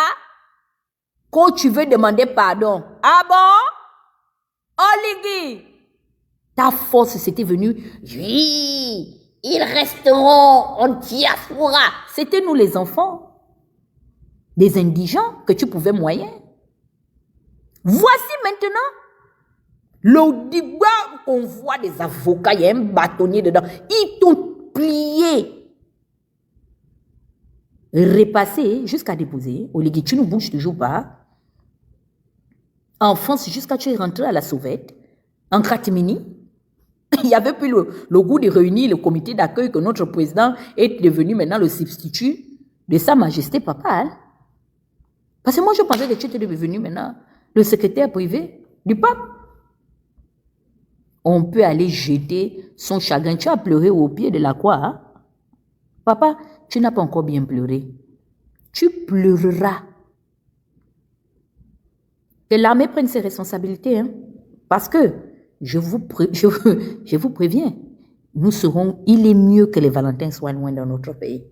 quand tu veux demander pardon. Ah bon? Oligui, ta force c'était venu. Oui, ils resteront en diaspora. C'était nous les enfants, des indigents que tu pouvais moyen. Voici maintenant l'Odiba qu'on voit des avocats, il y a un bâtonnier dedans. Ils t'ont plié. Repasser jusqu'à déposer. Oligui, tu ne bouges toujours pas. En France, jusqu'à tu es rentré à la sauvette, en catimini, il n'y avait plus le goût de réunir le comité d'accueil que notre président est devenu maintenant le substitut de Sa Majesté Papa. Hein? Parce que moi, je pensais que tu étais devenu maintenant le secrétaire privé du pape. On peut aller jeter son chagrin. Tu as pleuré au pied de la croix. Hein? Papa, tu n'as pas encore bien pleuré. Tu pleureras. Que l'armée prenne ses responsabilités. Hein? Parce que, je vous préviens, il est mieux que les Valentins soient loin dans notre pays.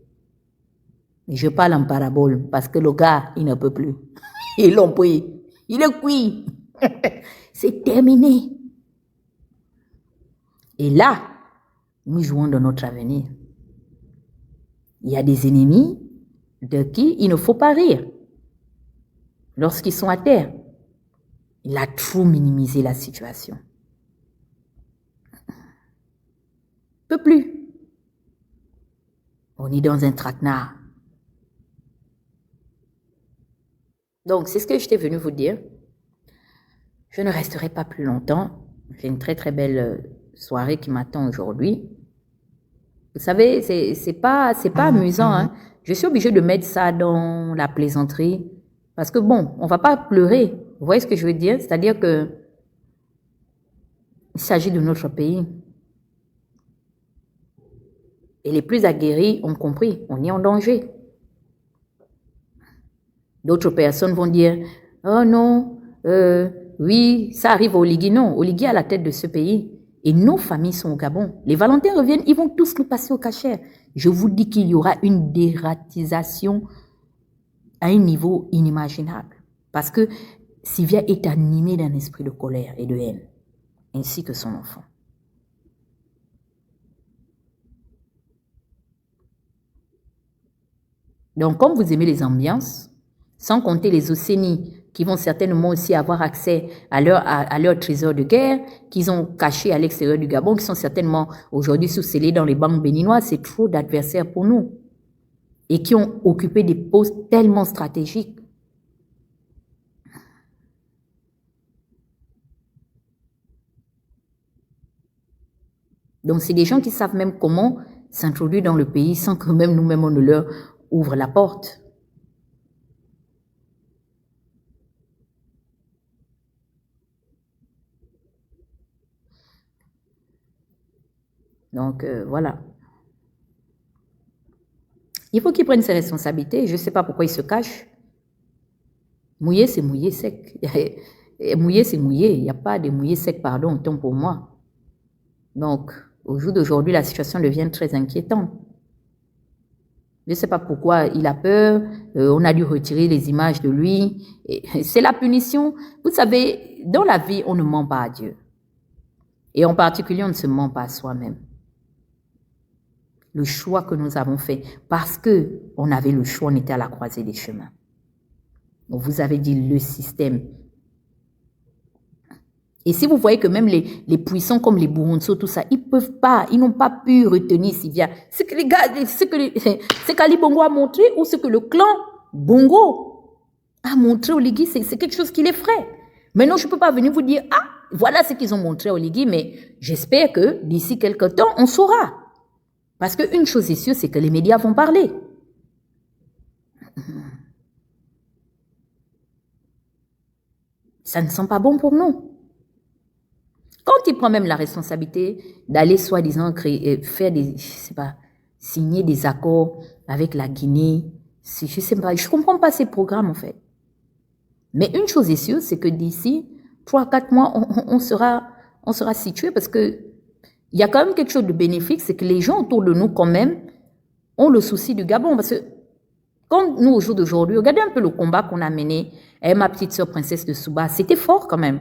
Je parle en parabole parce que le gars, il ne peut plus. Ils l'ont pris. Il est cuit. C'est terminé. Et là, nous jouons de notre avenir. Il y a des ennemis de qui il ne faut pas rire. Lorsqu'ils sont à terre, il a trop minimisé la situation. Il ne peut plus. On est dans un traquenard. Donc, c'est ce que j'étais venu vous dire. Je ne resterai pas plus longtemps. J'ai une très très belle soirée qui m'attend aujourd'hui. Vous savez, c'est pas amusant. Hein. Je suis obligée de mettre ça dans la plaisanterie parce que bon, on va pas pleurer. Vous voyez ce que je veux dire? C'est-à-dire que il s'agit de notre pays. Et les plus aguerris ont compris, on est en danger. D'autres personnes vont dire, oh non, oui, ça arrive au Oligui. Non, Oligui est à la tête de ce pays. Et nos familles sont au Gabon. Les Valentins reviennent, ils vont tous nous passer au cachère. Je vous dis qu'il y aura une dératisation à un niveau inimaginable. Parce que Sylvia est animée d'un esprit de colère et de haine, ainsi que son enfant. Donc, comme vous aimez les ambiances, sans compter les Océnies, qui vont certainement aussi avoir accès à leur trésor de guerre, qu'ils ont caché à l'extérieur du Gabon, qui sont certainement aujourd'hui sous-scellés dans les banques béninoises, c'est trop d'adversaires pour nous. Et qui ont occupé des postes tellement stratégiques. Donc, c'est des gens qui savent même comment s'introduire dans le pays sans que même nous-mêmes on ne leur ouvre la porte. Donc, voilà. Il faut qu'ils prennent ses responsabilités. Je ne sais pas pourquoi ils se cachent. Mouiller, c'est mouiller sec. Mouiller, c'est mouiller. Il n'y a pas de mouiller sec, pardon, autant pour moi. Donc, au jour d'aujourd'hui, la situation devient très inquiétante. Je ne sais pas pourquoi il a peur. On a dû retirer les images de lui. C'est la punition. Vous savez, dans la vie, on ne ment pas à Dieu. Et en particulier, on ne se ment pas à soi-même. Le choix que nous avons fait, parce que on avait le choix, on était à la croisée des chemins. Donc vous avez dit le système. Et si vous voyez que même les puissants comme les Burunso, tout ça, ils n'ont pas pu retenir Sylvia. Ce que les gars, ce qu'Ali Bongo a montré ou ce que le clan Bongo a montré au Ligui, c'est quelque chose qui l'effraie. Maintenant, je ne peux pas venir vous dire, ah, voilà ce qu'ils ont montré au Ligui, mais j'espère que d'ici quelques temps, on saura. Parce qu'une chose est sûre, c'est que les médias vont parler. Ça ne sent pas bon pour nous. Quand il prend même la responsabilité d'aller soi-disant faire des, je sais pas, signer des accords avec la Guinée, je sais pas, je comprends pas ces programmes en fait. Mais une chose est sûre, c'est que d'ici 3-4 mois, on sera situé parce que il y a quand même quelque chose de bénéfique, c'est que les gens autour de nous quand même ont le souci du Gabon parce que quand nous au jour d'aujourd'hui, regardez un peu le combat qu'on a mené avec ma petite sœur princesse de Souba, c'était fort quand même.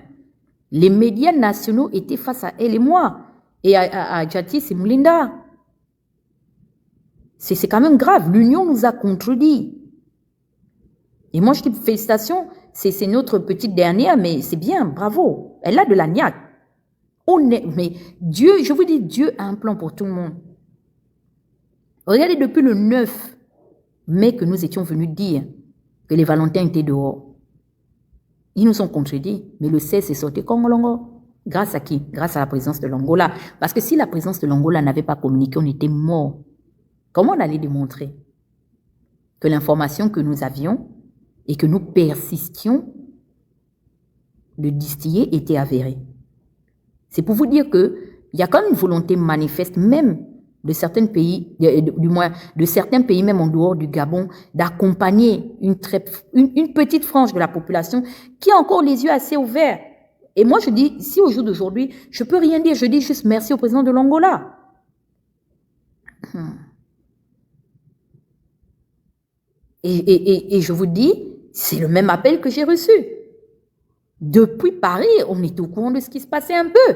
Les médias nationaux étaient face à elle et moi, et à Djatis et Moulinda. C'est quand même grave. L'Union nous a contredit. Et moi, je dis félicitations, c'est notre petite dernière, mais c'est bien, bravo. Elle a de la niaque. Mais Dieu, je vous dis, Dieu a un plan pour tout le monde. Regardez depuis le 9 mai que nous étions venus dire que les Valentins étaient dehors. Ils nous ont contredits, mais le 16 est sorti Congolongo. Grâce à qui? Grâce à la présence de l'Angola. Parce que si la présence de l'Angola n'avait pas communiqué, on était morts. Comment on allait démontrer que l'information que nous avions et que nous persistions de distiller était avérée? C'est pour vous dire qu'il y a quand même une volonté manifeste, même de certains pays, du moins de certains pays, même en dehors du Gabon, d'accompagner une petite frange de la population qui a encore les yeux assez ouverts. Et moi, je dis, si au jour d'aujourd'hui, je peux rien dire, je dis juste merci au président de l'Angola. Et je vous dis, c'est le même appel que j'ai reçu. Depuis Paris, on est au courant de ce qui se passait un peu.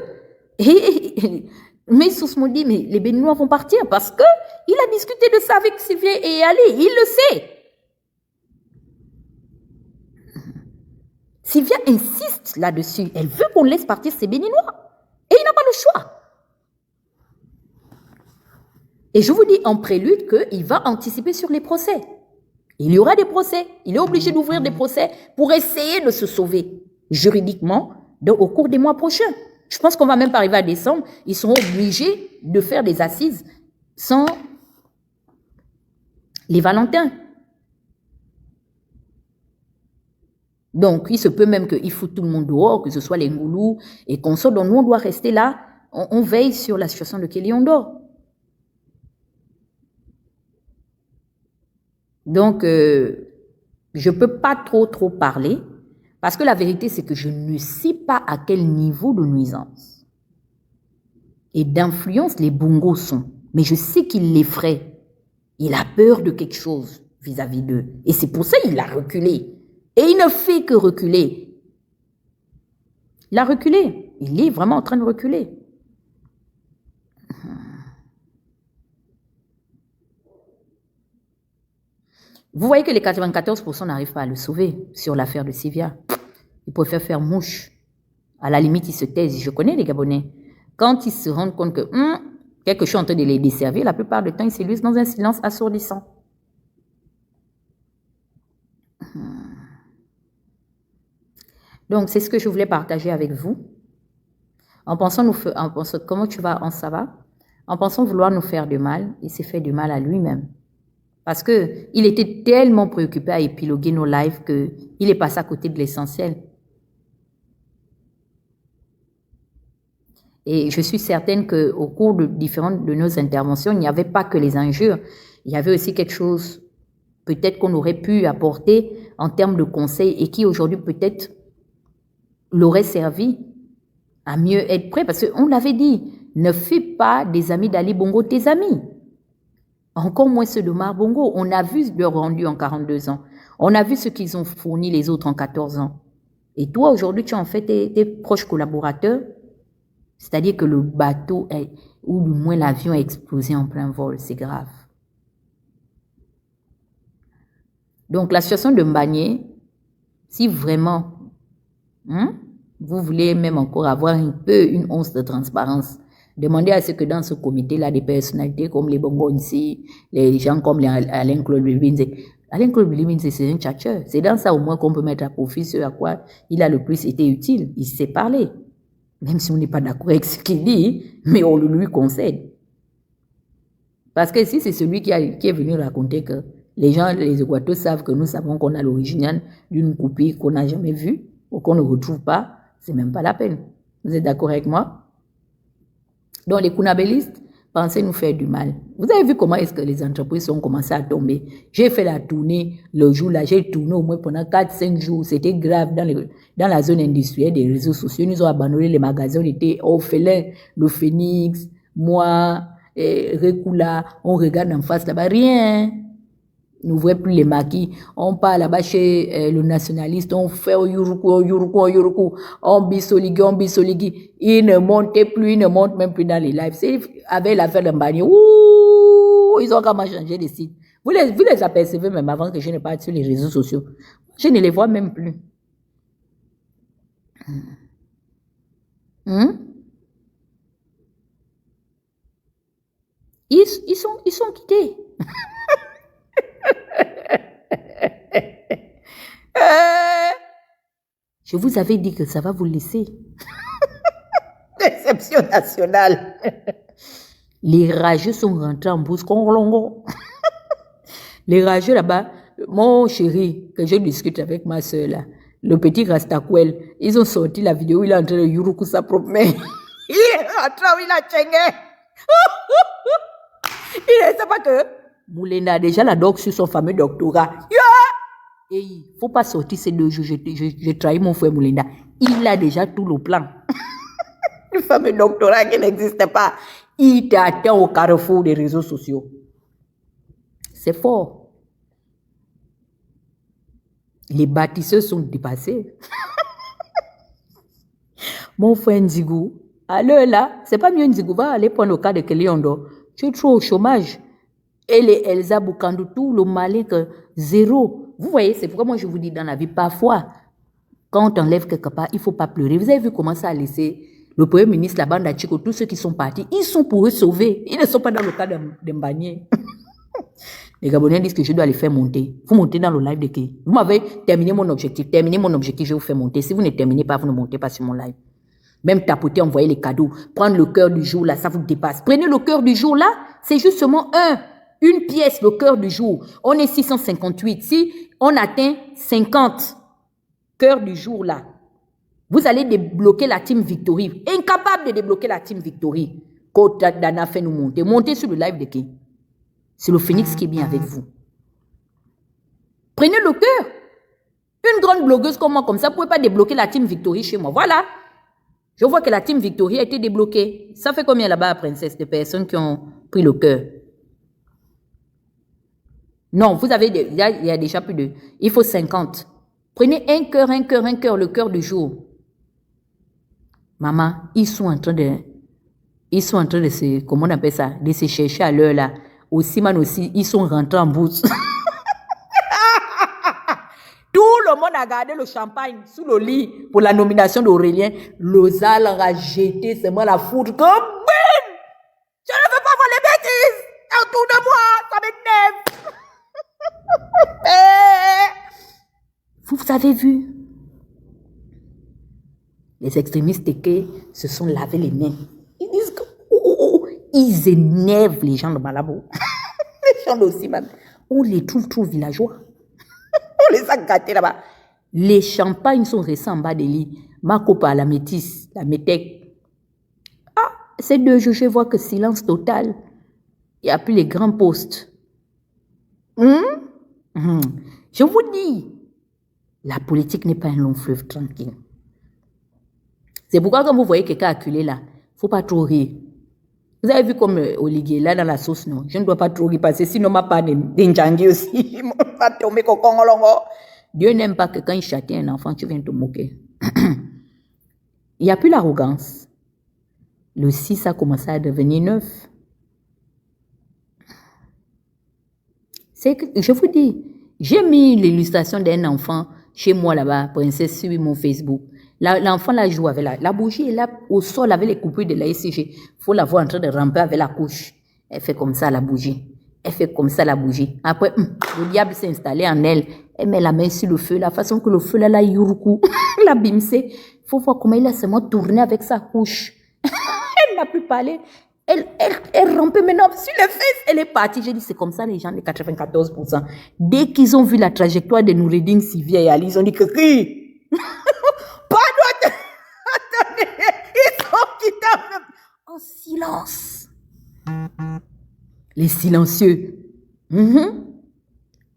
Et mes sources m'ont dit, mais les Béninois vont partir parce que il a discuté de ça avec Sylvia et Ali. Il le sait. Sylvia insiste là-dessus. Elle veut qu'on laisse partir ces Béninois. Et il n'a pas le choix. Et je vous dis en prélude qu'il va anticiper sur les procès. Il y aura des procès. Il est obligé d'ouvrir des procès pour essayer de se sauver juridiquement au cours des mois prochains. Je pense qu'on va même pas arriver à décembre. Ils seront obligés de faire des assises sans les Valentins. Donc, il se peut même qu'ils foutent tout le monde dehors, que ce soit les Ngoulous et consorts. Donc, nous, on doit rester là. On veille sur la situation de Kelly Ondor. Donc, je peux pas trop parler parce que la vérité, c'est que je ne sais pas à quel niveau de nuisance et d'influence les Bongos sont. Mais je sais qu'il l'effraie. Il a peur de quelque chose vis-à-vis d'eux. Et c'est pour ça qu'il a reculé. Et il ne fait que reculer. Il a reculé. Il est vraiment en train de reculer. Vous voyez que les 94% n'arrivent pas à le sauver sur l'affaire de Sylvia. Ils préfèrent faire mouche. À la limite, ils se taisent. Je connais les Gabonais. Quand ils se rendent compte que quelque chose est en train de les desservir, la plupart du temps, ils s'illustrent dans un silence assourdissant. Donc, c'est ce que je voulais partager avec vous. En pensant comment tu vas, ça va? En pensant vouloir nous faire du mal, il s'est fait du mal à lui-même. Parce que il était tellement préoccupé à épiloguer nos lives qu'il est passé à côté de l'essentiel. Et je suis certaine qu'au cours de différentes de nos interventions, il n'y avait pas que les injures. Il y avait aussi quelque chose peut-être qu'on aurait pu apporter en termes de conseils et qui aujourd'hui peut-être l'aurait servi à mieux être prêt. Parce qu'on l'avait dit, ne fais pas des amis d'Ali Bongo tes amis. Encore moins ceux de Mar Bongo. On a vu leur rendu en 42 ans. On a vu ce qu'ils ont fourni les autres en 14 ans. Et toi, aujourd'hui, tu as en fait tes proches collaborateurs. C'est-à-dire que le bateau, ou du moins l'avion a explosé en plein vol. C'est grave. Donc, la situation de Mbagné, si vraiment, vous voulez même encore avoir un peu une once de transparence, demandez à ce que dans ce comité-là, des personnalités comme les Bongo ici, les gens comme Alain-Claude Bilbinze. Alain-Claude Bilbinze, c'est un tchatcheur. C'est dans ça au moins qu'on peut mettre à profit ce à quoi il a le plus été utile. Il sait parler. Même si on n'est pas d'accord avec ce qu'il dit, mais on le lui concède. Parce que si c'est celui qui est venu raconter que les gens, les Équatos savent que nous savons qu'on a l'original d'une copie qu'on n'a jamais vue ou qu'on ne retrouve pas, c'est même pas la peine. Vous êtes d'accord avec moi? Donc, les Kounabélistes pensaient nous faire du mal. Vous avez vu comment est-ce que les entreprises ont commencé à tomber. J'ai fait la tournée le jour-là. J'ai tourné au moins pendant 4-5 jours. C'était grave dans la zone industrielle des réseaux sociaux. Ils nous ont abandonné les magasins. On était orphelins. Le Phoenix, moi, Rekula. On regarde en face là-bas. Rien. Nous ne voyons plus les maquis. On part là-bas chez le nationaliste. On fait au Yuruku. On bisoligui. Il ne montait plus. Il ne monte même plus dans les lives. C'est avec l'affaire de Mbagné. Ils ont comment changé de site. Vous les apercevez même avant que je ne parte sur les réseaux sociaux. Je ne les vois même plus. Ils sont quittés. Je vous avais dit que ça va vous laisser. Déception nationale. Les rageux sont rentrés en bourse. Les rageux là-bas, mon chéri, que je discute avec ma soeur là, le petit Rastakwel, ils ont sorti la vidéo où il est en train de yuruku sa propre main. Il est rentré où il a tchéngé. Il ne sait pas que Moulenda a déjà la doc sur son fameux doctorat. Et il ne faut pas sortir ces 2 jours. J'ai trahi mon frère Moulenda. Il a déjà tout le plan. Le fameux doctorat qui n'existe pas. Il t'attend au carrefour des réseaux sociaux. C'est fort. Les bâtisseurs sont dépassés. Mon frère Nzigou, à l'heure là, c'est pas mieux Nzigou, va aller prendre le cas de Keliondo. Tu es trop au chômage. Et les Elsa Boukandou, tout le malin que zéro. Vous voyez, c'est pourquoi moi je vous dis dans la vie, parfois, quand on t'enlève quelque part, il ne faut pas pleurer. Vous avez vu comment ça a laissé le Premier ministre, la bande à Chico, tous ceux qui sont partis, ils sont pour eux sauver. Ils ne sont pas dans le cas d'Mbagné. Les Gabonais disent que je dois les faire monter. Vous montez dans le live de qui? Vous m'avez terminé mon objectif. Terminez mon objectif, je vous fais monter. Si vous ne terminez pas, vous ne montez pas sur mon live. Même tapoter, envoyer les cadeaux. Prendre le cœur du jour, là, ça vous dépasse. Prenez le cœur du jour, là, c'est justement une pièce, le cœur du jour. On est 658. Si on atteint 50 cœurs du jour, là, vous allez débloquer la Team Victory. Incapable de débloquer la Team Victory. Côte Dana fait nous monter. Montez sur le live de qui? C'est le Phoenix qui est bien avec vous. Prenez le cœur. Une grande blogueuse comme moi, comme ça, ne pouvez pas débloquer la Team Victory chez moi. Voilà. Je vois que la Team Victory a été débloquée. Ça fait combien là-bas, princesse, de personnes qui ont pris le cœur? Non, vous avez, il y a déjà plus de... Il faut 50. Prenez un cœur, le cœur du jour. Maman, ils sont en train de se, comment on appelle ça, de se chercher à l'heure là. Aussi, man aussi, ils sont rentrés en bourse. Tout le monde a gardé le champagne sous le lit pour la nomination d'Aurélien. Loza leur a jeté seulement la foudre comme bim! Je ne veux pas voir les bêtises autour de moi, ça m'énerve. Vous avez vu? Les extrémistes se sont lavé les mains. Ils disent que ils énervent les gens de Malabo. Les gens aussi, man. On les trouve trop villageois. On les a gâtés là-bas. Les champagnes sont restés en bas des lits. Ma copa, la métisse, la métèque. Ah, ces 2 jours, je vois que silence total. Il n'y a plus les grands postes. Je vous dis, la politique n'est pas un long fleuve tranquille. C'est pourquoi quand vous voyez quelqu'un acculé là, il ne faut pas trop rire. Vous avez vu comme Olivier là dans la sauce, non? Je ne dois pas trop rire parce que sinon ma part d'Indjangi aussi. Dieu n'aime pas que quand il châtie un enfant, tu viens te moquer. Il n'y a plus l'arrogance. Le 6 a commencé à devenir 9. C'est que, je vous dis, j'ai mis l'illustration d'un enfant chez moi là-bas, princesse, sur mon Facebook. L'enfant là joue avec la bougie est là au sol avec les coupures de la ECG. Il faut la voir en train de ramper avec la couche. Elle fait comme ça la bougie. Elle fait comme ça la bougie. Après, le diable s'est installé en elle. Elle met la main sur le feu. La façon que le feu là, yuruku, la bimsé. Il faut voir comment il a seulement tourné avec sa couche. Elle n'a plus parlé. Elle rampait maintenant sur les fesses. Elle est partie. J'ai dit, c'est comme ça les gens, les 94%. Dès qu'ils ont vu la trajectoire de Noureddin, Sylvia et Ali, ils ont dit que qui? Attendez, ils sont quittés en silence. Les silencieux.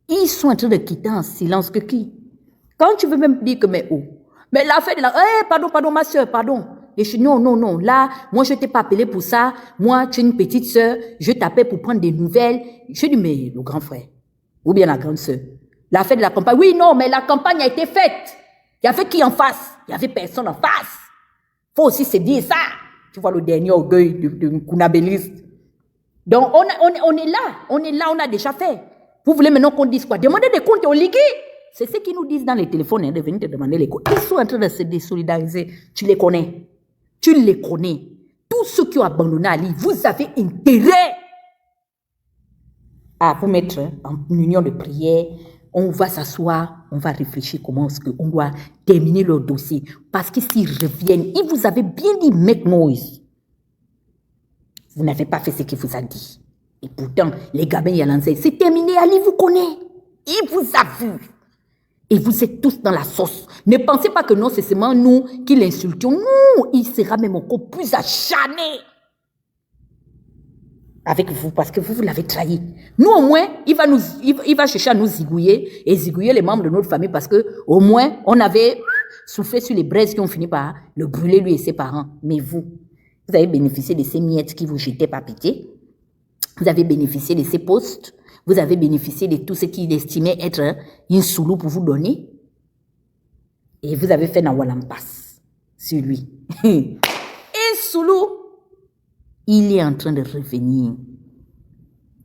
Ils sont en train de quitter en silence que qui? Quand tu veux même dire que mais oh, mais l'affaire de la, pardon, ma soeur, pardon. Non, là, moi je t'ai pas appelé pour ça. Moi, tu es une petite soeur, je t'appelle pour prendre des nouvelles. Je dis mais le grand frère, ou bien la grande soeur. L'affaire de la campagne, oui, non, mais la campagne a été faite. Il y avait qui en face? Il y avait personne en face. Faut aussi se dire ça. Tu vois le dernier orgueil de Kounabéliste. Donc, on est là, on a déjà fait. Vous voulez maintenant qu'on dise quoi? Demandez des comptes aux ligues. C'est ce qu'ils nous disent dans les téléphones, de venir te demander les comptes. Ils sont en train de se désolidariser. Tu les connais. Tous ceux qui ont abandonné Ali, vous avez intérêt à vous mettre en union de prière. On va s'asseoir, on va réfléchir comment est-ce qu'on doit terminer leur dossier. Parce que s'ils reviennent, ils vous avaient bien dit make noise. Vous n'avez pas fait ce qu'il vous a dit. Et pourtant, les gamins y allaient, c'est terminé, Ali vous connaît. Il vous a vu. Et vous êtes tous dans la sauce. Ne pensez pas que non, c'est seulement nous qui l'insultions. Non, il sera même encore plus acharné avec vous parce que vous l'avez trahi. Nous, au moins, il va chercher à nous zigouiller et zigouiller les membres de notre famille parce que au moins, on avait soufflé sur les braises qui ont fini par le brûler lui et ses parents. Mais vous avez bénéficié de ces miettes qui vous jetaient par pitié. Vous avez bénéficié de ces postes. Vous avez bénéficié de tout ce qu'il estimait être une soulou pour vous donner. Et vous avez fait Nawalampas sur lui. Et Soulou, il est en train de revenir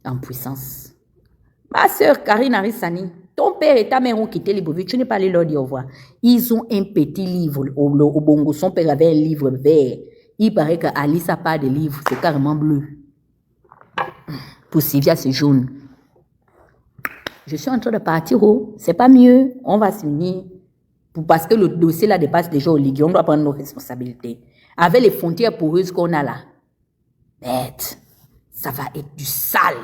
en puissance. Ma sœur Karine Arissani, ton père et ta mère ont quitté Libreville, tu n'es pas allé leur dire au revoir. Ils ont un petit livre au Bongo. Son père avait un livre vert. Il paraît qu'Alice n'a pas de livre, c'est carrément bleu. Pour Sylvia, c'est jaune. Je suis en train de partir, c'est pas mieux, on va s'unir. Parce que le dossier là dépasse déjà au Ligue, on doit prendre nos responsabilités. Avec les frontières poreuses qu'on a là, bête, ça va être du sale.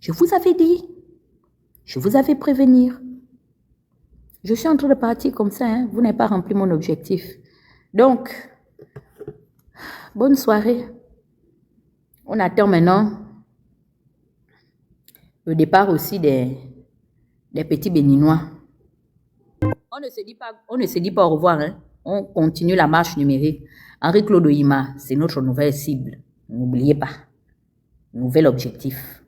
Je vous avais dit, je vous avais prévenir. Je suis en train de partir comme ça, hein. Vous n'avez pas rempli mon objectif. Donc, bonne soirée. On attend maintenant le départ aussi des petits Béninois. On ne se dit pas au revoir, hein. On continue la marche numérique. Henri-Claude Oyima, c'est notre nouvelle cible. N'oubliez pas. Nouvel objectif.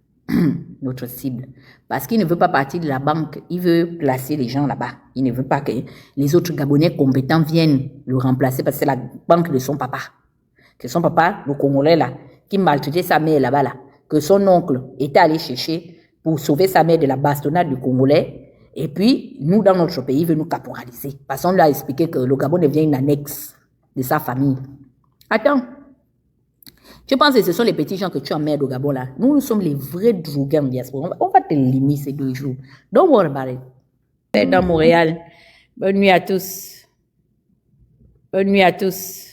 Notre cible. Parce qu'il ne veut pas partir de la banque. Il veut placer les gens là-bas. Il ne veut pas que les autres Gabonais compétents viennent le remplacer parce que c'est la banque de son papa. Que son papa, le Congolais là, qui maltraitait sa mère là-bas là, que son oncle était allé chercher pour sauver sa mère de la bastonnade du Congolais. Et puis, nous, dans notre pays, il veut nous caporaliser. Parce qu'on lui a expliqué que le Gabon devient une annexe de sa famille. Attends. Je pense que ce sont les petits gens que tu emmerdes au Gabon là. Nous sommes les vrais drogués en diaspora. On va te limiter ces 2 jours. Don't worry about it. Dans Montréal. Bonne nuit à tous. Bonne nuit à tous.